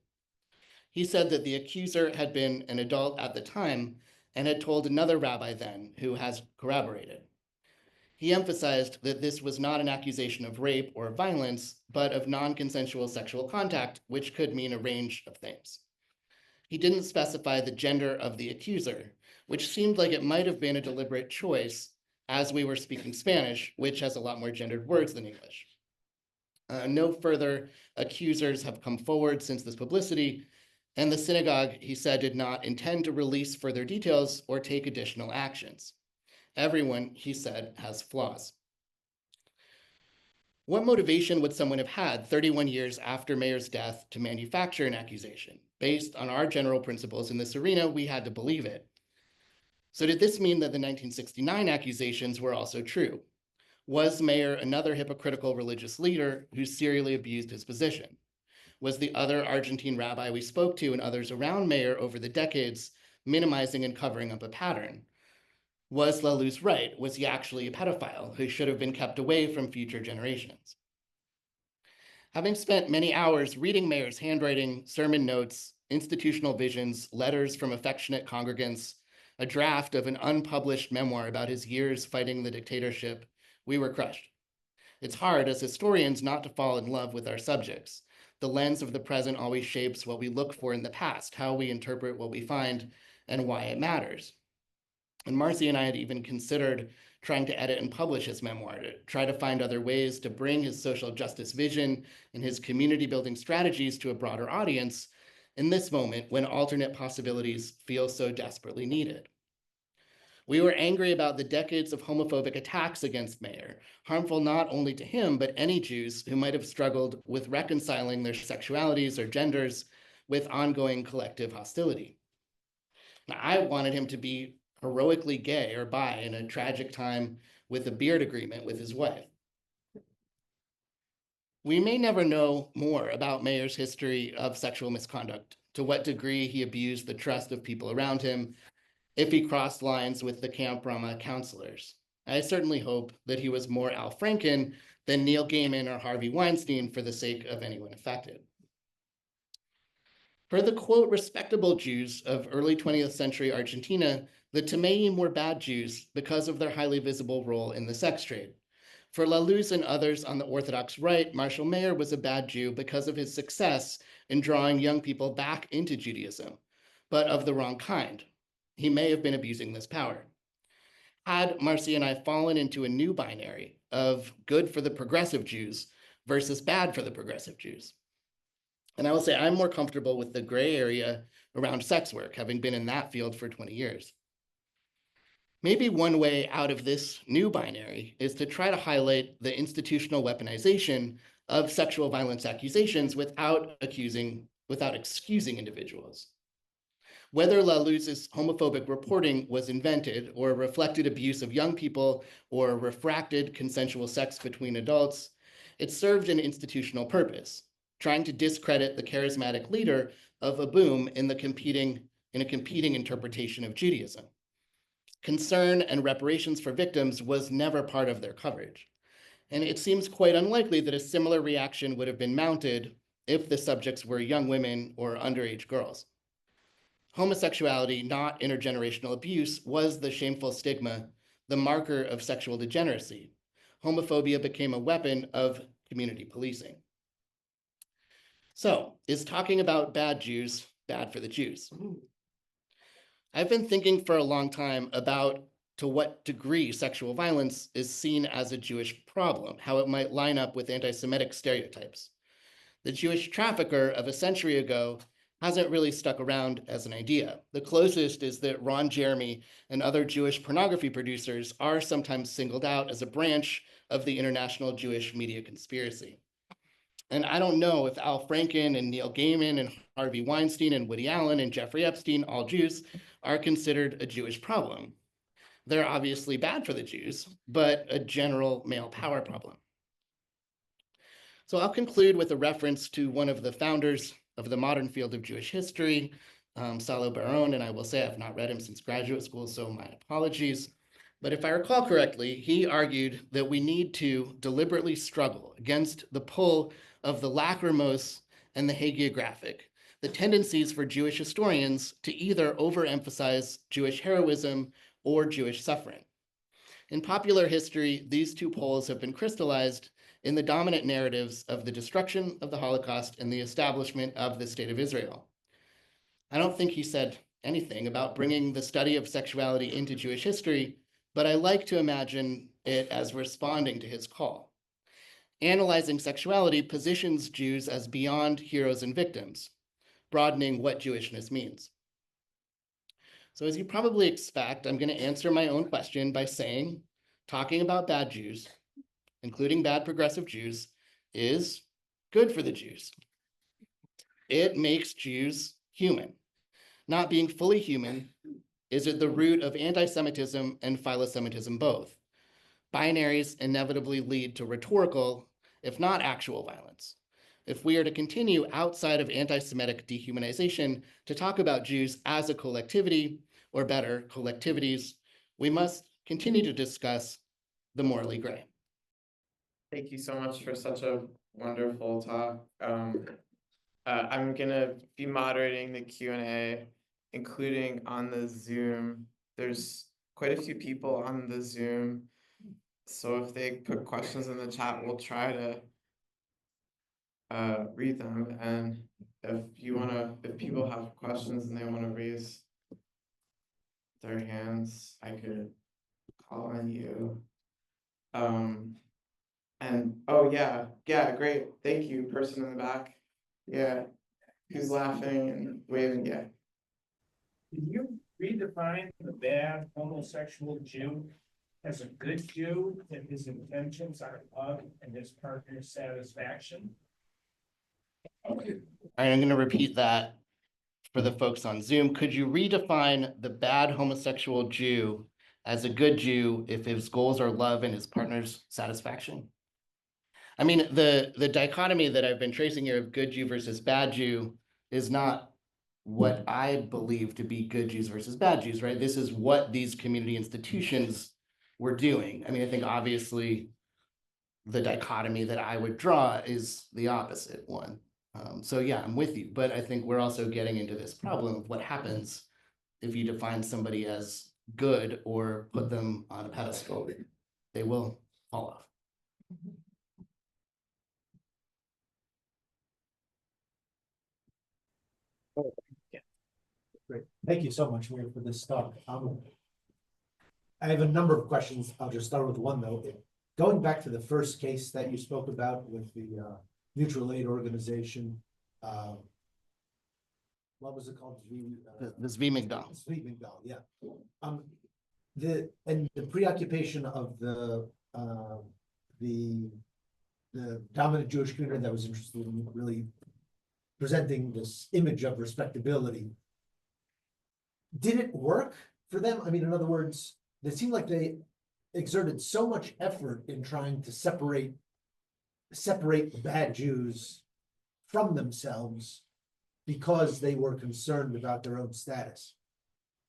He said that the accuser had been an adult at the time and had told another rabbi then, who has corroborated. He emphasized that this was not an accusation of rape or violence, but of non-consensual sexual contact, which could mean a range of things. He didn't specify the gender of the accuser, which seemed like it might have been a deliberate choice as we were speaking Spanish, which has a lot more gendered words than English. No further accusers have come forward since this publicity, and the synagogue, he said, did not intend to release further details or take additional actions. Everyone, he said, has flaws. What motivation would someone have had 31 years after Mayer's death to manufacture an accusation? Based on our general principles in this arena, we had to believe it. So did this mean that the 1969 accusations were also true? Was Mayer another hypocritical religious leader who serially abused his position? Was the other Argentine rabbi we spoke to and others around Mayer over the decades minimizing and covering up a pattern? Was Laluz right? Was he actually a pedophile who should have been kept away from future generations? Having spent many hours reading Mayer's handwriting, sermon notes, institutional visions, letters from affectionate congregants, a draft of an unpublished memoir about his years fighting the dictatorship, we were crushed. It's hard as historians not to fall in love with our subjects. The lens of the present always shapes what we look for in the past, how we interpret what we find, and why it matters. And Marcy and I had even considered trying to edit and publish his memoir, to try to find other ways to bring his social justice vision and his community building strategies to a broader audience in this moment when alternate possibilities feel so desperately needed. We were angry about the decades of homophobic attacks against Mayer, harmful not only to him, but any Jews who might have struggled with reconciling their sexualities or genders with ongoing collective hostility. Now, I wanted him to be heroically gay or bi in a tragic time with a beard agreement with his wife. We may never know more about Mayer's history of sexual misconduct, to what degree he abused the trust of people around him, if he crossed lines with the Camp Rama counselors. I certainly hope that he was more Al Franken than Neil Gaiman or Harvey Weinstein for the sake of anyone affected. For the quote, respectable Jews of early 20th century Argentina, the Tameim were bad Jews because of their highly visible role in the sex trade. For Laluz and others on the Orthodox right, Marshall Mayer was a bad Jew because of his success in drawing young people back into Judaism, but of the wrong kind. He may have been abusing this power. Had Marcy and I fallen into a new binary of good for the progressive Jews versus bad for the progressive Jews? And I will say I'm more comfortable with the gray area around sex work, having been in that field for 20 years. Maybe one way out of this new binary is to try to highlight the institutional weaponization of sexual violence accusations without excusing individuals. Whether Laluz's homophobic reporting was invented or reflected abuse of young people or refracted consensual sex between adults, it served an institutional purpose, trying to discredit the charismatic leader of a boom in a competing interpretation of Judaism. Concern and reparations for victims was never part of their coverage. And it seems quite unlikely that a similar reaction would have been mounted if the subjects were young women or underage girls. Homosexuality, not intergenerational abuse, was the shameful stigma, the marker of sexual degeneracy. Homophobia became a weapon of community policing. So, is talking about bad Jews bad for the Jews? I've been thinking for a long time about to what degree sexual violence is seen as a Jewish problem, how it might line up with anti-Semitic stereotypes. The Jewish trafficker of a century ago hasn't really stuck around as an idea. The closest is that Ron Jeremy and other Jewish pornography producers are sometimes singled out as a branch of the international Jewish media conspiracy. And I don't know if Al Franken and Neil Gaiman and Harvey Weinstein and Woody Allen and Jeffrey Epstein, all Jews, are considered a Jewish problem. They're obviously bad for the Jews, but a general male power problem. So I'll conclude with a reference to one of the founders of the modern field of Jewish history, Salo Baron, and I will say I've not read him since graduate school, so my apologies. But if I recall correctly, he argued that we need to deliberately struggle against the pull of the lachrymose and the hagiographic, the tendencies for Jewish historians to either overemphasize Jewish heroism or Jewish suffering. In popular history, these two poles have been crystallized in the dominant narratives of the destruction of the Holocaust and the establishment of the State of Israel. I don't think he said anything about bringing the study of sexuality into Jewish history, but I like to imagine it as responding to his call. Analyzing sexuality positions Jews as beyond heroes and victims, broadening what Jewishness means. So as you probably expect, I'm going to answer my own question by saying, talking about bad Jews, including bad progressive Jews, is good for the Jews. It makes Jews human. Not being fully human is at the root of anti-Semitism and philo-Semitism both. Binaries inevitably lead to rhetorical, if not actual, violence. If we are to continue outside of anti-Semitic dehumanization to talk about Jews as a collectivity, or better, collectivities, we must continue to discuss the morally gray. Thank you so much for such a wonderful talk. I'm gonna be moderating the Q&A, including on the Zoom. There's quite a few people on the Zoom, so if they put questions in the chat, we'll try to read them. And if people have questions and they wanna raise their hands, I could call on you. And oh yeah, great. Thank you, person in the back. Yeah, who's laughing and waving? Yeah. Can you redefine the bad homosexual Jew as a good Jew if his intentions are love and his partner's satisfaction? All right, I'm going to repeat that for the folks on Zoom. Could you redefine the bad homosexual Jew as a good Jew if his goals are love and his partner's satisfaction? I mean, the dichotomy that I've been tracing here of good Jew versus bad Jew is not what I believe to be good Jews versus bad Jews, right? This is what these community institutions were doing. I mean, I think obviously the dichotomy that I would draw is the opposite one. So yeah, I'm with you, but I think we're also getting into this problem of what happens if you define somebody as good or put them on a pedestal. They will fall off. Great. Thank you so much, Mir, for this talk. I have a number of questions. I'll just start with one, though. Going back to the first case that you spoke about with the mutual aid organization, what was it called? The Zwi Migdal. Zwi Migdal, yeah. The preoccupation of the dominant Jewish community that was interested in really presenting this image of respectability. Did it work for them? I mean, in other words, it seemed like they exerted so much effort in trying to separate the bad Jews from themselves because they were concerned about their own status.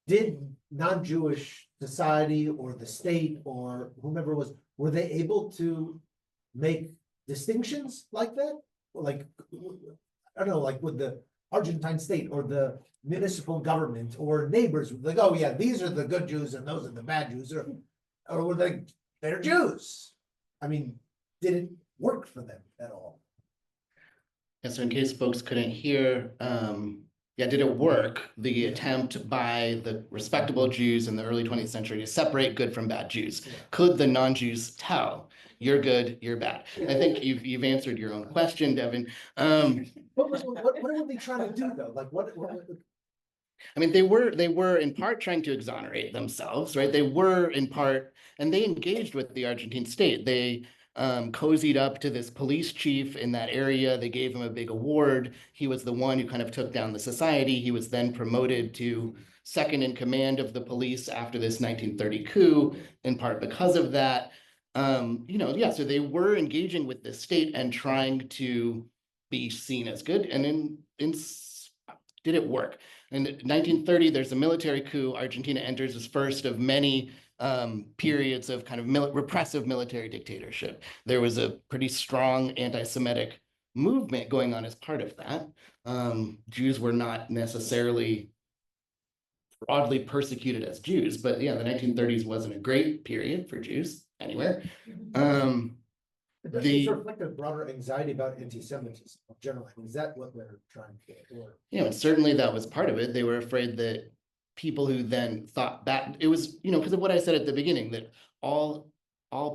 Did non-Jewish society or the state or whomever were they able to make distinctions like that? Like, I don't know, like with the Argentine state or the municipal government or neighbors, like, oh yeah, these are the good Jews and those are the bad Jews, or were they, they're Jews? I mean, did it work for them at all? And so in case folks couldn't hear, yeah, did it work? The attempt by the respectable Jews in the early 20th century to separate good from bad Jews. Yeah. Could the non-Jews tell you're good, you're bad? I think you've answered your own question, Devin. What were they trying to do though? Like I mean, they were in part trying to exonerate themselves, right? They were in part, and they engaged with the Argentine state. They cozied up to this police chief in that area. They gave him a big award. He was the one who kind of took down the society. He was then promoted to second in command of the police after this 1930 coup, in part because of that. Yeah, so they were engaging with the state and trying to be seen as good. And did it work? In 1930, there's a military coup. Argentina enters its first of many periods of kind of repressive military dictatorship. There was a pretty strong anti-Semitic movement going on as part of that. Jews were not necessarily broadly persecuted as Jews, but yeah, the 1930s wasn't a great period for Jews anywhere. It's sort of like a broader anxiety about anti-Semitism generally. I mean, is that what they're trying to get? Or And certainly that was part of it. They were afraid that people who then thought that it was, because of what I said at the beginning, that all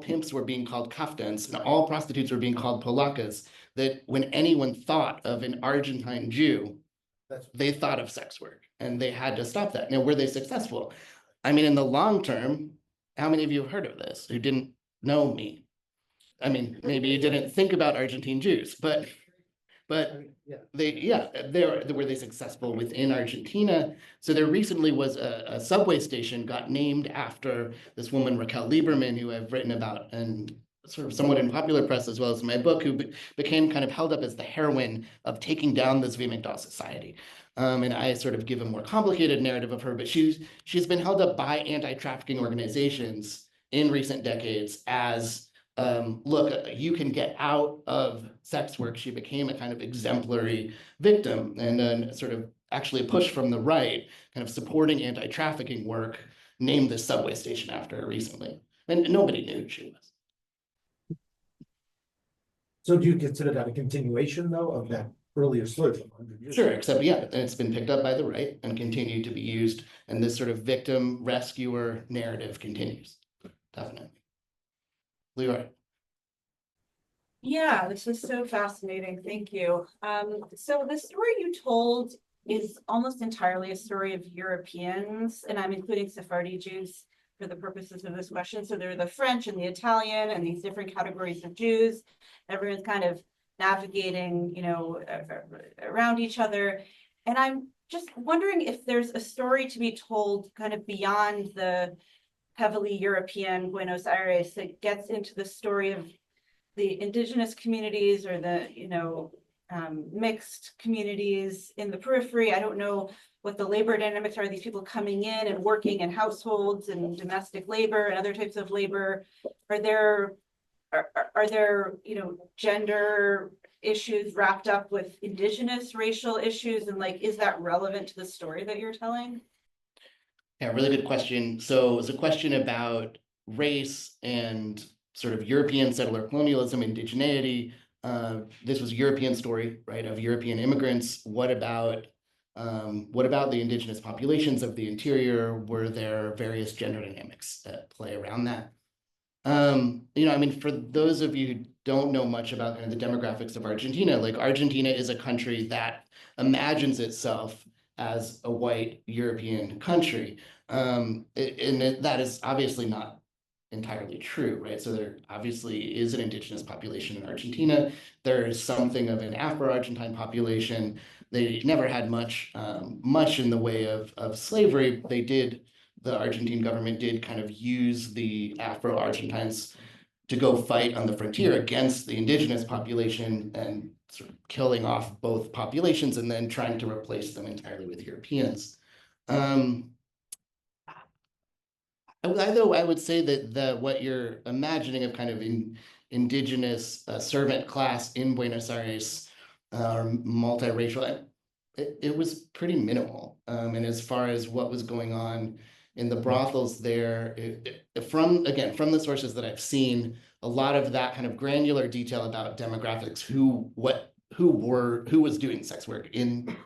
pimps were being called kaftans and all prostitutes were being called polacas, that when anyone thought of an Argentine Jew, they thought of sex work and they had to stop that. Now, were they successful? I mean, in the long term, how many of you have heard of this who didn't know me? I mean, maybe you didn't think about Argentine Jews, but were they successful within Argentina? So there recently was a subway station got named after this woman, Raquel Lieberman, who I've written about and sort of somewhat in popular press as well as in my book, who became kind of held up as the heroine of taking down the Zwi Migdal society. And I sort of give a more complicated narrative of her, but she's been held up by anti-trafficking organizations in recent decades as look, you can get out of sex work. She became a kind of exemplary victim and then sort of actually a push from the right, kind of supporting anti-trafficking work, named this subway station after her recently. And nobody knew who she was. So do you consider that a continuation though of that earlier slur from 100 years Sure, ago? except it's been picked up by the right and continued to be used. And this sort of victim rescuer narrative continues. Definitely. Leroy. Yeah, this is so fascinating. Thank you. So the story you told is almost entirely a story of Europeans, and I'm including Sephardi Jews for the purposes of this question. So there are the French and the Italian and these different categories of Jews. Everyone's kind of navigating, around each other. And I'm just wondering if there's a story to be told kind of beyond the heavily European Buenos Aires that gets into the story of the indigenous communities or the, mixed communities in the periphery. I don't know what the labor dynamics are, these people coming in and working in households and domestic labor and other types of labor. Are there, gender issues wrapped up with indigenous racial issues? And is that relevant to the story that you're telling? Yeah, really good question. So it's a question about race and sort of European settler colonialism, indigeneity. This was a European story, right, of European immigrants. What about the indigenous populations of the interior? Were there various gender dynamics at play around that? For those of you who don't know much about kind of the demographics of Argentina, Argentina is a country that imagines itself as a white European country. That is obviously not entirely true, right? So there obviously is an indigenous population in Argentina. There is something of an Afro-Argentine population. They never had much in the way of slavery. The Argentine government did kind of use the Afro-Argentines to go fight on the frontier against the indigenous population and sort of killing off both populations and then trying to replace them entirely with Europeans. Although I would say that what you're imagining of kind of indigenous servant class in Buenos Aires or multiracial, it was pretty minimal. And as far as what was going on in the brothels there, from the sources that I've seen, a lot of that kind of granular detail about demographics, who who was doing sex work in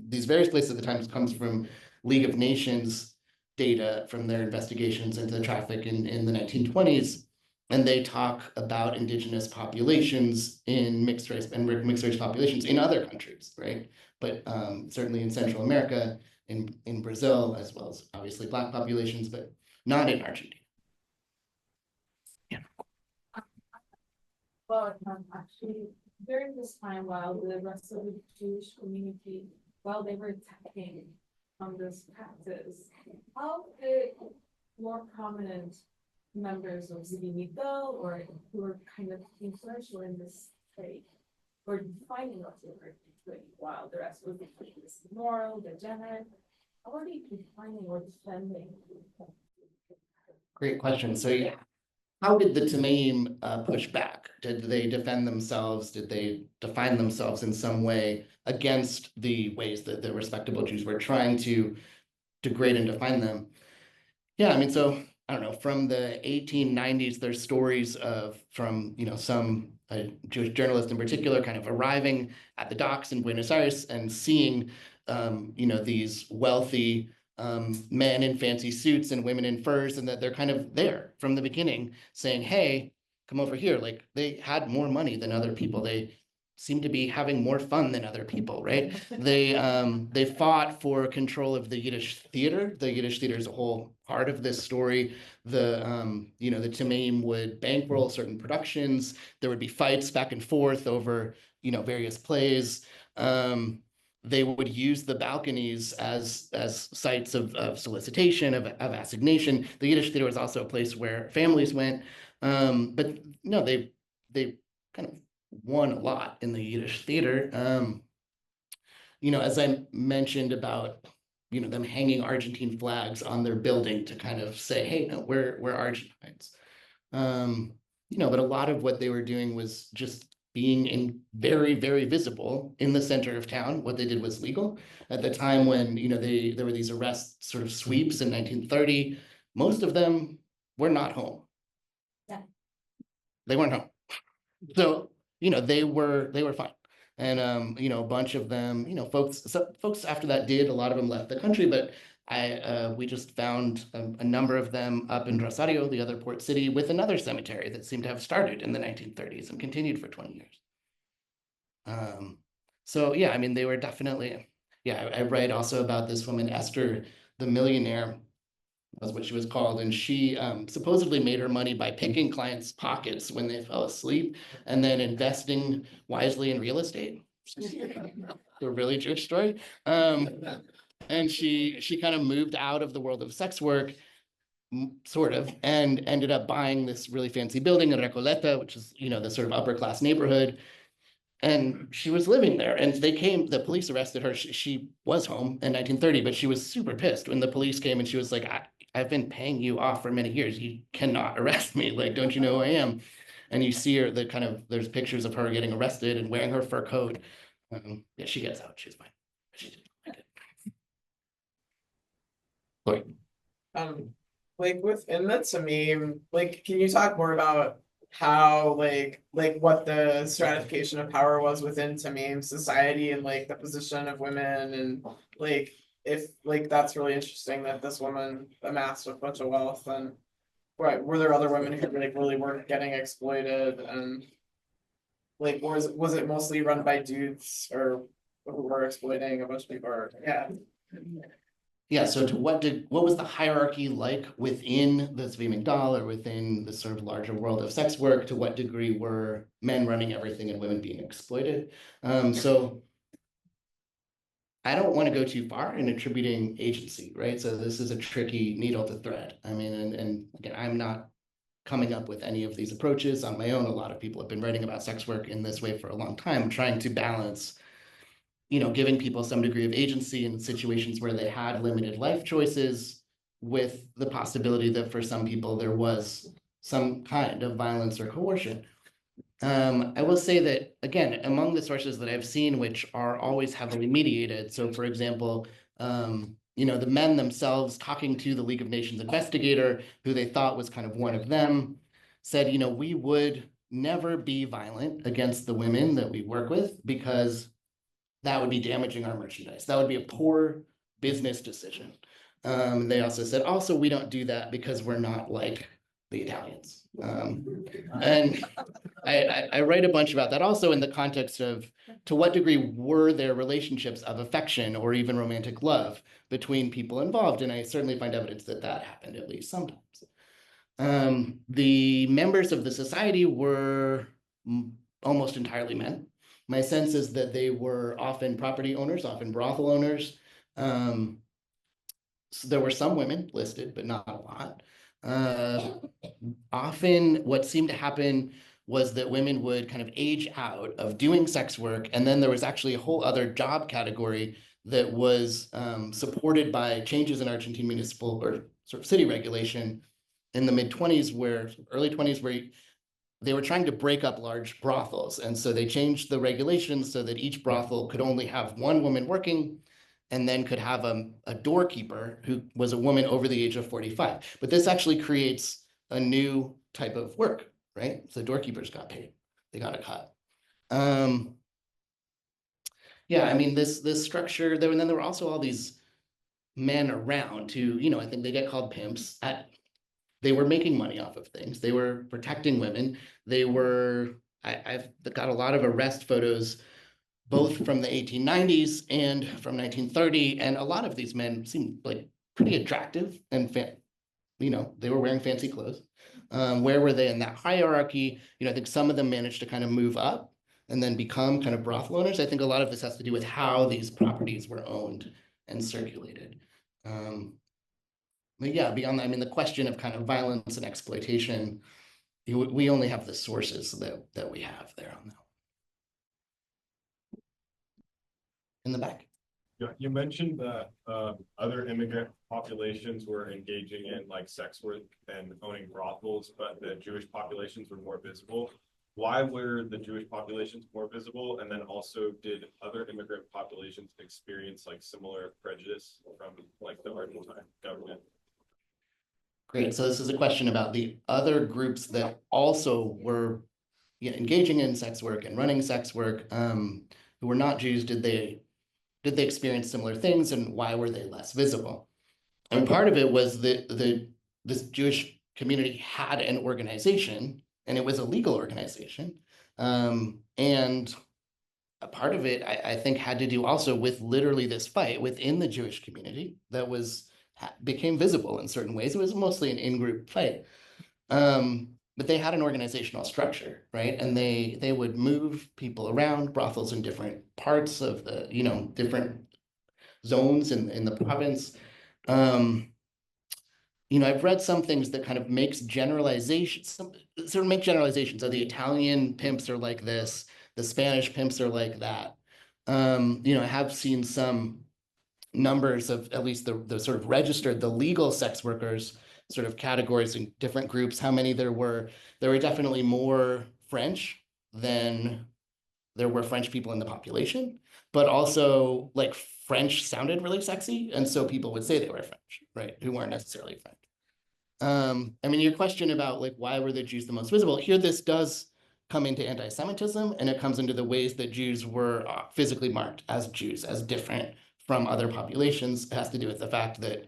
these various places at the time comes from League of Nations data from their investigations into traffic in the 1920s. And they talk about indigenous populations in mixed race populations in other countries, right? But certainly in Central America, in Brazil, as well as obviously Black populations, but not in Argentina. Well, actually, during this time, while the rest of the Jewish community, while they were attacking on this practice, how did more prominent members of Zwi Migdal or who were kind of influential in this faith or defining what they were doing while the rest was this moral, degenerate? How are they defining or defending? Great question. So yeah, how did the Tamaim push back? Did they defend themselves? Did they define themselves in some way against the ways that the respectable Jews were trying to degrade and define them? Yeah, I mean, so I don't know, from the 1890s, there's stories from some Jewish journalists in particular kind of arriving at the docks in Buenos Aires and seeing these wealthy men in fancy suits and women in furs, and that they're kind of there from the beginning saying, hey, come over here. Like, they had more money than other people. They seem to be having more fun than other people, right? They fought for control of the Yiddish theater. The Yiddish theater is a whole part of this story. The Tamaim would bankroll certain productions. There would be fights back and forth over various plays. They would use the balconies as sites of solicitation, of assignation. The Yiddish theater was also a place where families went. But no, they kind of won a lot in the Yiddish theater. As I mentioned about them hanging Argentine flags on their building to kind of say, hey, no, we're Argentines. But a lot of what they were doing was just being very, very visible in the center of town. What they did was legal. At the time when there were these arrest sort of sweeps in 1930, most of them were not home. Yeah. They weren't home. So they were fine. And a bunch of them, folks after that did, a lot of them left the country, but we just found a number of them up in Rosario, the other port city, with another cemetery that seemed to have started in the 1930s and continued for 20 years. So yeah, I mean, they were definitely, I write also about this woman, Esther, the millionaire, was what she was called, and she supposedly made her money by picking clients' pockets when they fell asleep and then investing wisely in real estate. A really Jewish story. And she kind of moved out of the world of sex work, sort of, and ended up buying this really fancy building in Recoleta, which is the sort of upper class neighborhood. And she was living there, and the police arrested her. She was home in 1930, but she was super pissed when the police came, and she was like, I've been paying you off for many years. You cannot arrest me. Like, don't you know who I am? And you see her, there's pictures of her getting arrested and wearing her fur coat. She gets out. She's fine. She didn't like it. Like within the Tamim, like, can you talk more about how like what the stratification of power was within Tamim society and like the position of women, and like if like that's really interesting that this woman amassed a bunch of wealth, and were there other women who like really weren't getting exploited, and like was it mostly run by dudes or who were exploiting a bunch of people? Or, Yeah, so what was the hierarchy like within the Zwi Migdal or within the sort of larger world of sex work? To what degree were men running everything and women being exploited? So I don't want to go too far in attributing agency, right? So this is a tricky needle to thread. I mean, and again, I'm not coming up with any of these approaches on my own. A lot of people have been writing about sex work in this way for a long time, trying to balance giving people some degree of agency in situations where they had limited life choices, with the possibility that for some people there was some kind of violence or coercion. I will say that, again, among the sources that I've seen, which are always heavily mediated, so for example, the men themselves talking to the League of Nations investigator, who they thought was kind of one of them, said, we would never be violent against the women that we work with because that would be damaging our merchandise. That would be a poor business decision. They also said, also, we don't do that because we're not like the Italians. And I write a bunch about that also in the context of to what degree were there relationships of affection or even romantic love between people involved? And I certainly find evidence that that happened at least sometimes. The members of the society were almost entirely men. My sense is that they were often property owners, often brothel owners. So there were some women listed, but not a lot. Often what seemed to happen was that women would kind of age out of doing sex work. And then there was actually a whole other job category that was supported by changes in Argentine municipal or sort of city regulation in the mid-20s, early 20s, where they were trying to break up large brothels. And so they changed the regulations so that each brothel could only have one woman working and then could have a doorkeeper who was a woman over the age of 45. But this actually creates a new type of work, right? So doorkeepers got paid, they got a cut. Yeah, I mean, this structure, and then there were also all these men around who, you know, I think they get called pimps. They were making money off of things. They were protecting women. They were, I've got a lot of arrest photos, both from the 1890s and from 1930. And a lot of these men seemed like pretty attractive and, you know, they were wearing fancy clothes. Where were they in that hierarchy? You know, I think some of them managed to kind of move up and then become kind of brothel owners. I think a lot of this has to do with how these properties were owned and circulated. But yeah, beyond that, I mean, the question of kind of violence and exploitation, we only have the sources that we have there on that. In the back. Yeah, you mentioned that other immigrant populations were engaging in like sex work and owning brothels, but the Jewish populations were more visible. Why were the Jewish populations more visible? And then also, did other immigrant populations experience like similar prejudice from like the Argentine government? Great. So this is a question about the other groups that also were engaging in sex work and running sex work, who were not Jews. Did they experience similar things, and why were they less visible? And part of it was that this Jewish community had an organization, and it was a legal organization. And a part of it, I think, had to do also with literally this fight within the Jewish community that became visible in certain ways. It was mostly an in-group fight. But they had an organizational structure, right? And they would move people around, brothels in different parts of the, you know, different zones in the province. You know, I've read some things that kind of makes generalizations, sort of make generalizations. So the Italian pimps are like this, the Spanish pimps are like that. You know, I have seen some numbers of at least the sort of registered, the legal sex workers sort of categories in different groups, how many there were. There were definitely more French than there were French people in the population, but also like French sounded really sexy. And so people would say they were French, right? Who weren't necessarily French. I mean, your question about like, why were the Jews the most visible? Here, this does come into anti-Semitism, and it comes into the ways that Jews were physically marked as Jews, as different from other populations. It has to do with the fact that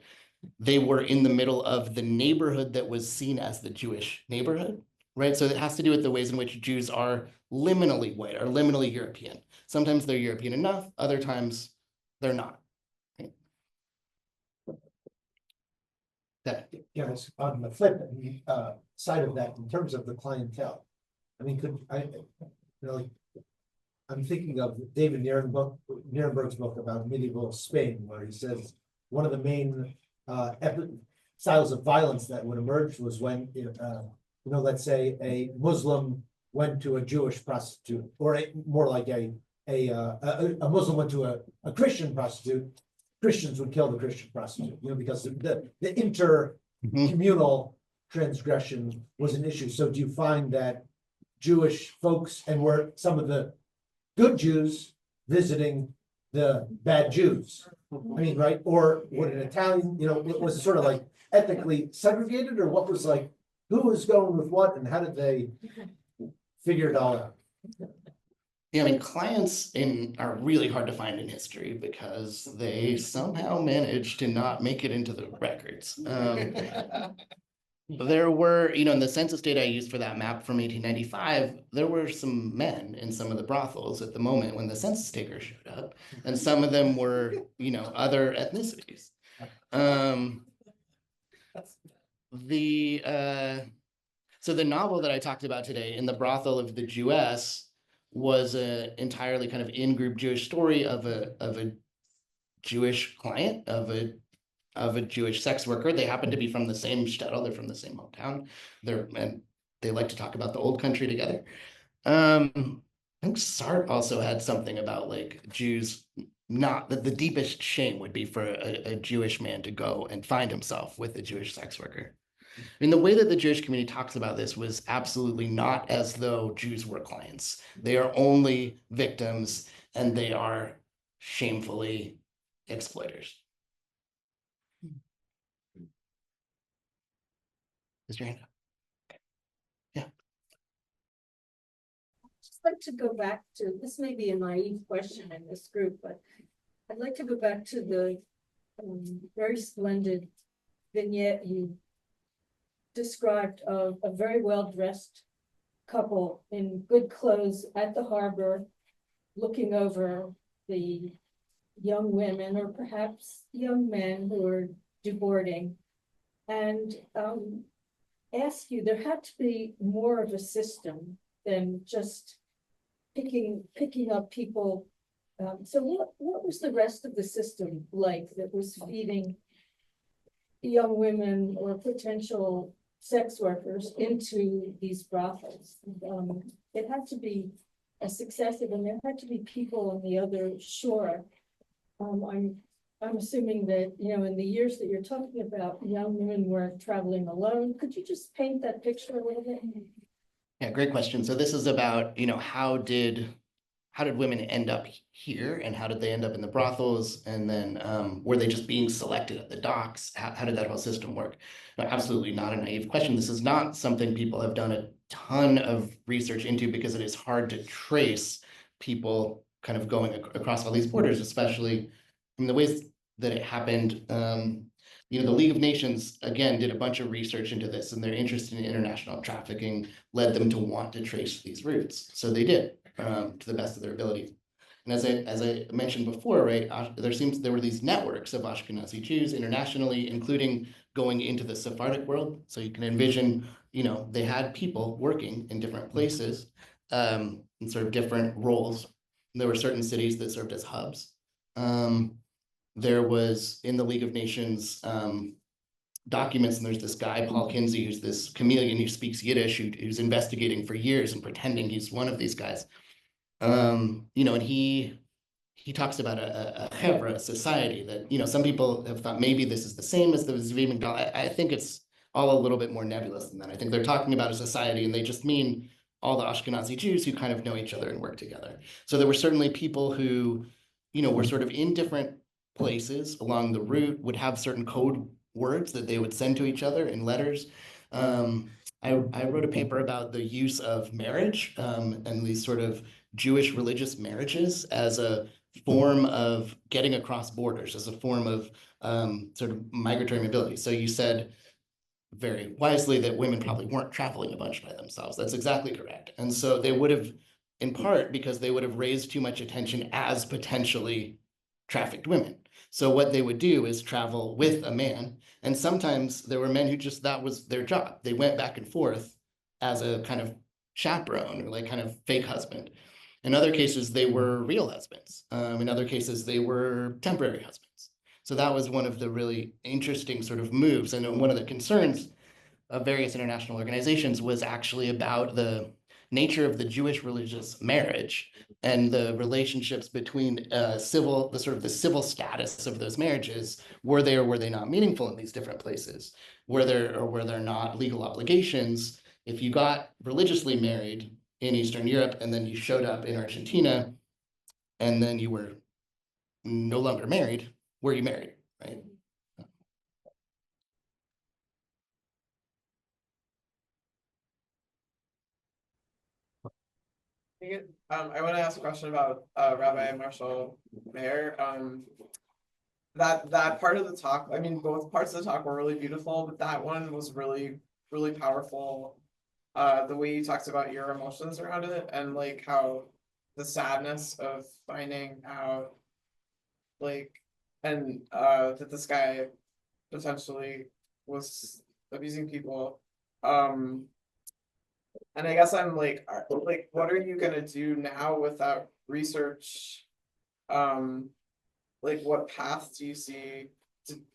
they were in the middle of the neighborhood that was seen as the Jewish neighborhood, right? So it has to do with the ways in which Jews are liminally white or liminally European. Sometimes they're European enough, other times they're not. Right? Yes, on the flip side of that, in terms of the clientele, I mean, I'm thinking of David Nierenberg's book about medieval Spain, where he says one of the main styles of violence that would emerge was when, let's say a Muslim went to a Jewish prostitute, or more like a Muslim went to a Christian prostitute. Christians would kill the Christian prostitute, because the inter-communal transgression was an issue. So do you find that Jewish folks, and were some of the good Jews visiting the bad Jews? I mean, right? Or would an Italian, was it sort of like ethnically segregated, or what was like, who was going with what, and how did they figure it all out. Yeah, I mean, clients are really hard to find in history because they somehow managed to not make it into the records. There were, in the census data I used for that map from 1895, there were some men in some of the brothels at the moment when the census takers showed up, and some of them were, other ethnicities. So the novel that I talked about today, In the Brothel of the Jewess, was a entirely kind of in-group Jewish story of a Jewish client, of a Jewish sex worker. They happen to be from the same shtetl, they're from the same hometown. And they like to talk about the old country together. I think Sartre also had something about like Jews, not that the deepest shame would be for a Jewish man to go and find himself with a Jewish sex worker. I mean, the way that the Jewish community talks about this was absolutely not as though Jews were clients. They are only victims and they are shamefully exploiters. Is your hand up? Okay. Yeah. Just like to go back to, this may be a naive question in this group, but I'd like to go back to the very splendid vignette you described of a very well-dressed couple in good clothes at the harbor, looking over the young women or perhaps young men who are deboarding, and ask you, there had to be more of a system than just picking up people. So what was the rest of the system like that was feeding young women or potential sex workers into these brothels? It had to be a successive, and there had to be people on the other shore. I'm assuming that, in the years that you're talking about, young women were traveling alone. Could you just paint that picture a little bit? Yeah, great question. So this is about, how did women end up here, and how did they end up in the brothels? And then were they just being selected at the docks? How did that whole system work? No, absolutely not a naive question. This is not something people have done a ton of research into because it is hard to trace people kind of going across all these borders, especially in the ways that it happened. The League of Nations, again, did a bunch of research into this, and their interest in international trafficking led them to want to trace these routes. So they did, to the best of their ability. And as I mentioned before, right, there were these networks of Ashkenazi Jews internationally, including going into the Sephardic world. So you can envision, they had people working in different places, in sort of different roles. And there were certain cities that served as hubs. There was, in the League of Nations documents, and there's this guy, Paul Kinsey, who's this chameleon who speaks Yiddish, who's investigating for years and pretending he's one of these guys. And he talks about a chevra, a society that, some people have thought maybe this is the same as the Zwi Migdal. I think it's all a little bit more nebulous than that. I think they're talking about a society, and they just mean all the Ashkenazi Jews who kind of know each other and work together. So there were certainly people who, were sort of in different places along the route, would have certain code words that they would send to each other in letters. I wrote a paper about the use of marriage and these sort of Jewish religious marriages as a form of getting across borders, as a form of sort of migratory mobility. So you said very wisely that women probably weren't traveling a bunch by themselves. That's exactly correct. And so they would have, in part because they would have raised too much attention as potentially trafficked women. So what they would do is travel with a man. And sometimes there were men who just, that was their job. They went back and forth as a kind of chaperone or like kind of fake husband. In other cases, they were real husbands. In other cases, they were temporary husbands. So that was one of the really interesting sort of moves. And one of the concerns of various international organizations was actually about the nature of the Jewish religious marriage and the relationships between the civil status of those marriages. Were they or were they not meaningful in these different places? Were there not legal obligations? If you got religiously married in Eastern Europe and then you showed up in Argentina and then you were no longer married, were you married, right? I want to ask a question about Rabbi Marshall Mayer. That part of the talk, I mean, both parts of the talk were really beautiful, but that one was really, really powerful. The way you talked about your emotions around it and like how the sadness of finding out like and that this guy potentially was abusing people. And I guess I'm like, what are you gonna do now with that research? Like, what path do you see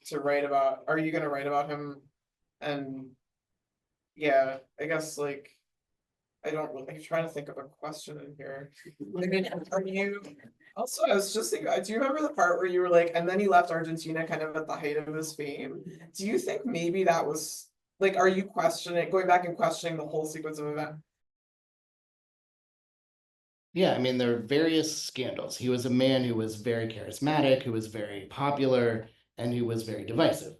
to write about? Are you gonna write about him? And yeah, I guess like, I don't really, I'm trying to think of a question in here. I mean, are you, also, I was just thinking, do you remember the part where you were like, and then he left Argentina kind of at the height of his fame? Do you think maybe that was, like, are you questioning, going back and questioning the whole sequence of events? Yeah, I mean, there are various scandals. He was a man who was very charismatic, who was very popular, and who was very divisive.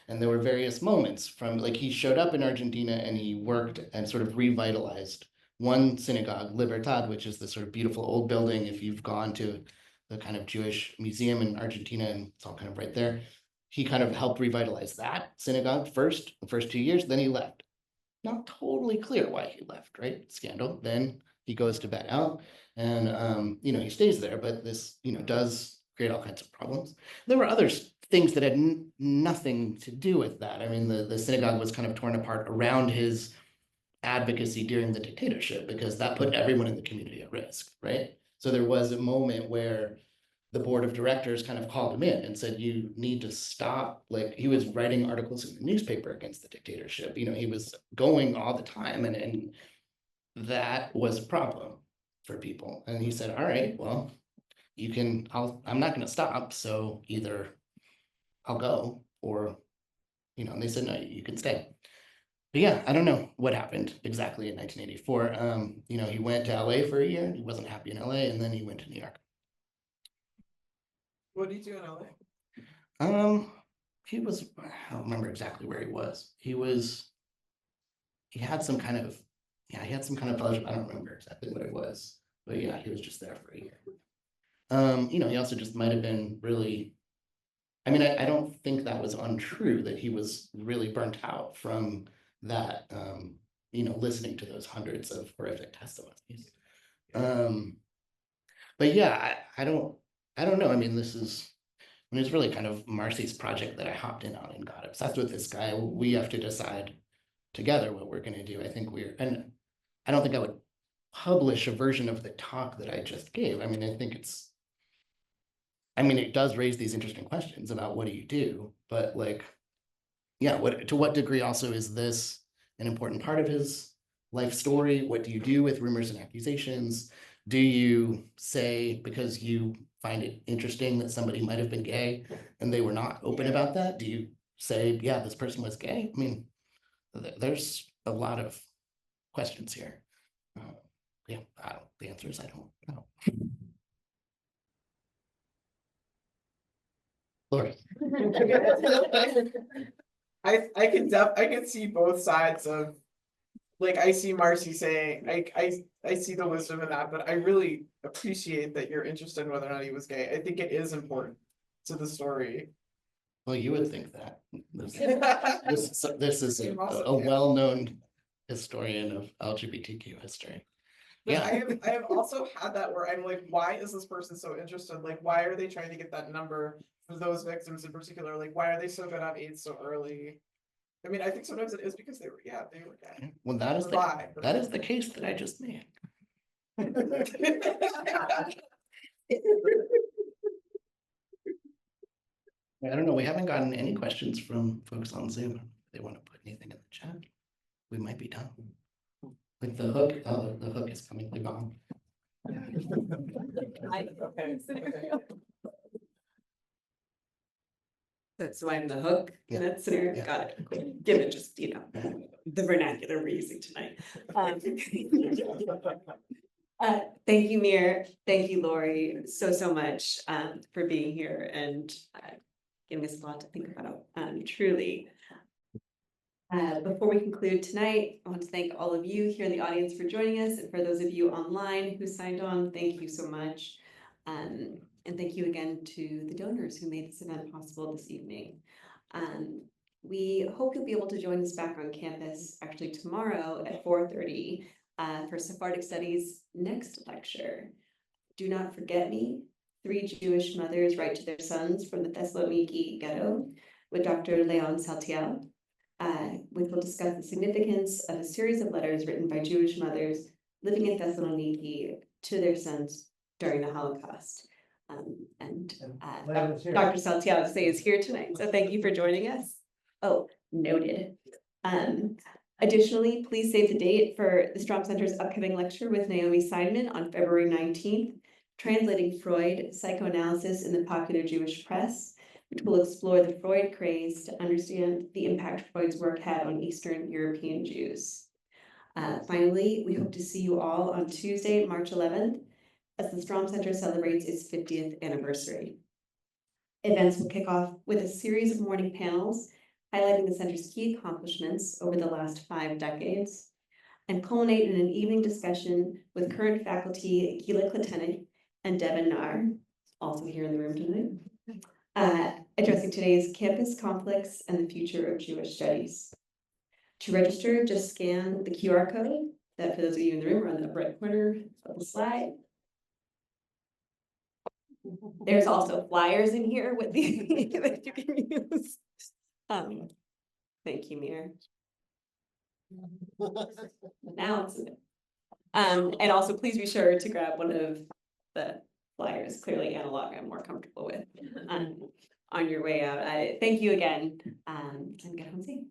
And there were various moments from, like, he showed up in Argentina and he worked and sort of revitalized one synagogue, Libertad, which is the sort of beautiful old building. If you've gone to the kind of Jewish museum in Argentina, and it's all kind of right there, he kind of helped revitalize that synagogue first, the first 2 years, then he left. Not totally clear why he left, right? Scandal. Then he goes to Bet El, and he stays there, but this does create all kinds of problems. There were other things that had nothing to do with that. I mean, the synagogue was kind of torn apart around his advocacy during the dictatorship because that put everyone in the community at risk, right? So there was a moment where the board of directors kind of called him in and said, you need to stop. Like, he was writing articles in the newspaper against the dictatorship. He was going all the time, and that was a problem for people. And he said, all right, well, I'm not going to stop. So either I'll go or, and they said, no, you can stay. But yeah, I don't know what happened exactly in 1984. He went to LA for a year. He wasn't happy in LA, and then he went to New York. What did you do in LA? He was, I don't remember exactly where he was. He had some kind of fellowship. I don't remember exactly what it was, but yeah, he was just there for a year. He also just might have been really, I mean, I don't think that was untrue that he was really burnt out from that, listening to those hundreds of horrific testimonies. But yeah, I don't know. I mean, it was really kind of Marcy's project that I hopped in on and got obsessed with this guy. We have to decide together what we're going to do. And I don't think I would publish a version of the talk that I just gave. I mean, it does raise these interesting questions about what do you do, but like, yeah, to what degree also is this an important part of his life story? What do you do with rumors and accusations? Do you say, because you find it interesting that somebody might have been gay and they were not open about that? Do you say, yeah, this person was gay? I mean, there's a lot of questions here. Yeah, the answer is I don't know. Lori. I can see both sides of, like, I see Marcy saying, I see the wisdom in that, but I really appreciate that you're interested in whether or not he was gay. I think it is important to the story. Well, you would think that. This is a well-known historian of LGBTQ history. But Yeah. I have also had that where I'm like, why is this person so interested? Like, why are they trying to get that number for those victims in particular? Like, why are they so good at AIDS so early? I mean, I think sometimes it is because they were gay. Well, that is the case that I just made. I don't know. We haven't gotten any questions from folks on Zoom. If they want to put anything in the chat, we might be done. With the hook, the hook is coming like on. So I'm the hook in that scenario. Yeah. Got it. Cool. Given just, the vernacular we're using tonight. Thank you, Mir. Thank you, Lori, so much for being here and giving us a lot to think about. Truly. Before we conclude tonight, I want to thank all of you here in the audience for joining us, and for those of you online who signed on, thank you so much. And thank you again to the donors who made this event possible this evening. We hope you'll be able to join us back on campus actually tomorrow at 4:30 for Sephardic Studies' next lecture. Do Not Forget Me, 3 Jewish Mothers Write to Their Sons from the Thessaloniki Ghetto with Dr. Leon Saltiel, which will discuss the significance of a series of letters written by Jewish mothers living in Thessaloniki to their sons during the Holocaust. Dr. Saltiel is here tonight, so thank you for joining us. Oh, noted. Additionally, please save the date for the Strom Center's upcoming lecture with Naomi Seidman on February 19th, Translating Freud, Psychoanalysis in the Popular Jewish Press, which will explore the Freud craze to understand the impact Freud's work had on Eastern European Jews. Finally, we hope to see you all on Tuesday, March 11th, as the Strom Center celebrates its 50th anniversary. Events will kick off with a series of morning panels highlighting the center's key accomplishments over the last 5 decades, and culminate in an evening discussion with current faculty Gila Kletenik and Devin Nahr, also here in the room tonight, addressing today's campus conflicts and the future of Jewish studies. To register, just scan the QR code that, for those of you in the room, are on the upper right corner of the slide. There's also flyers in here with the that you can use. Thank you, Mir. Now it's and also please be sure to grab one of the flyers, clearly analog I'm more comfortable with, on your way out. Thank you again, and get home safe.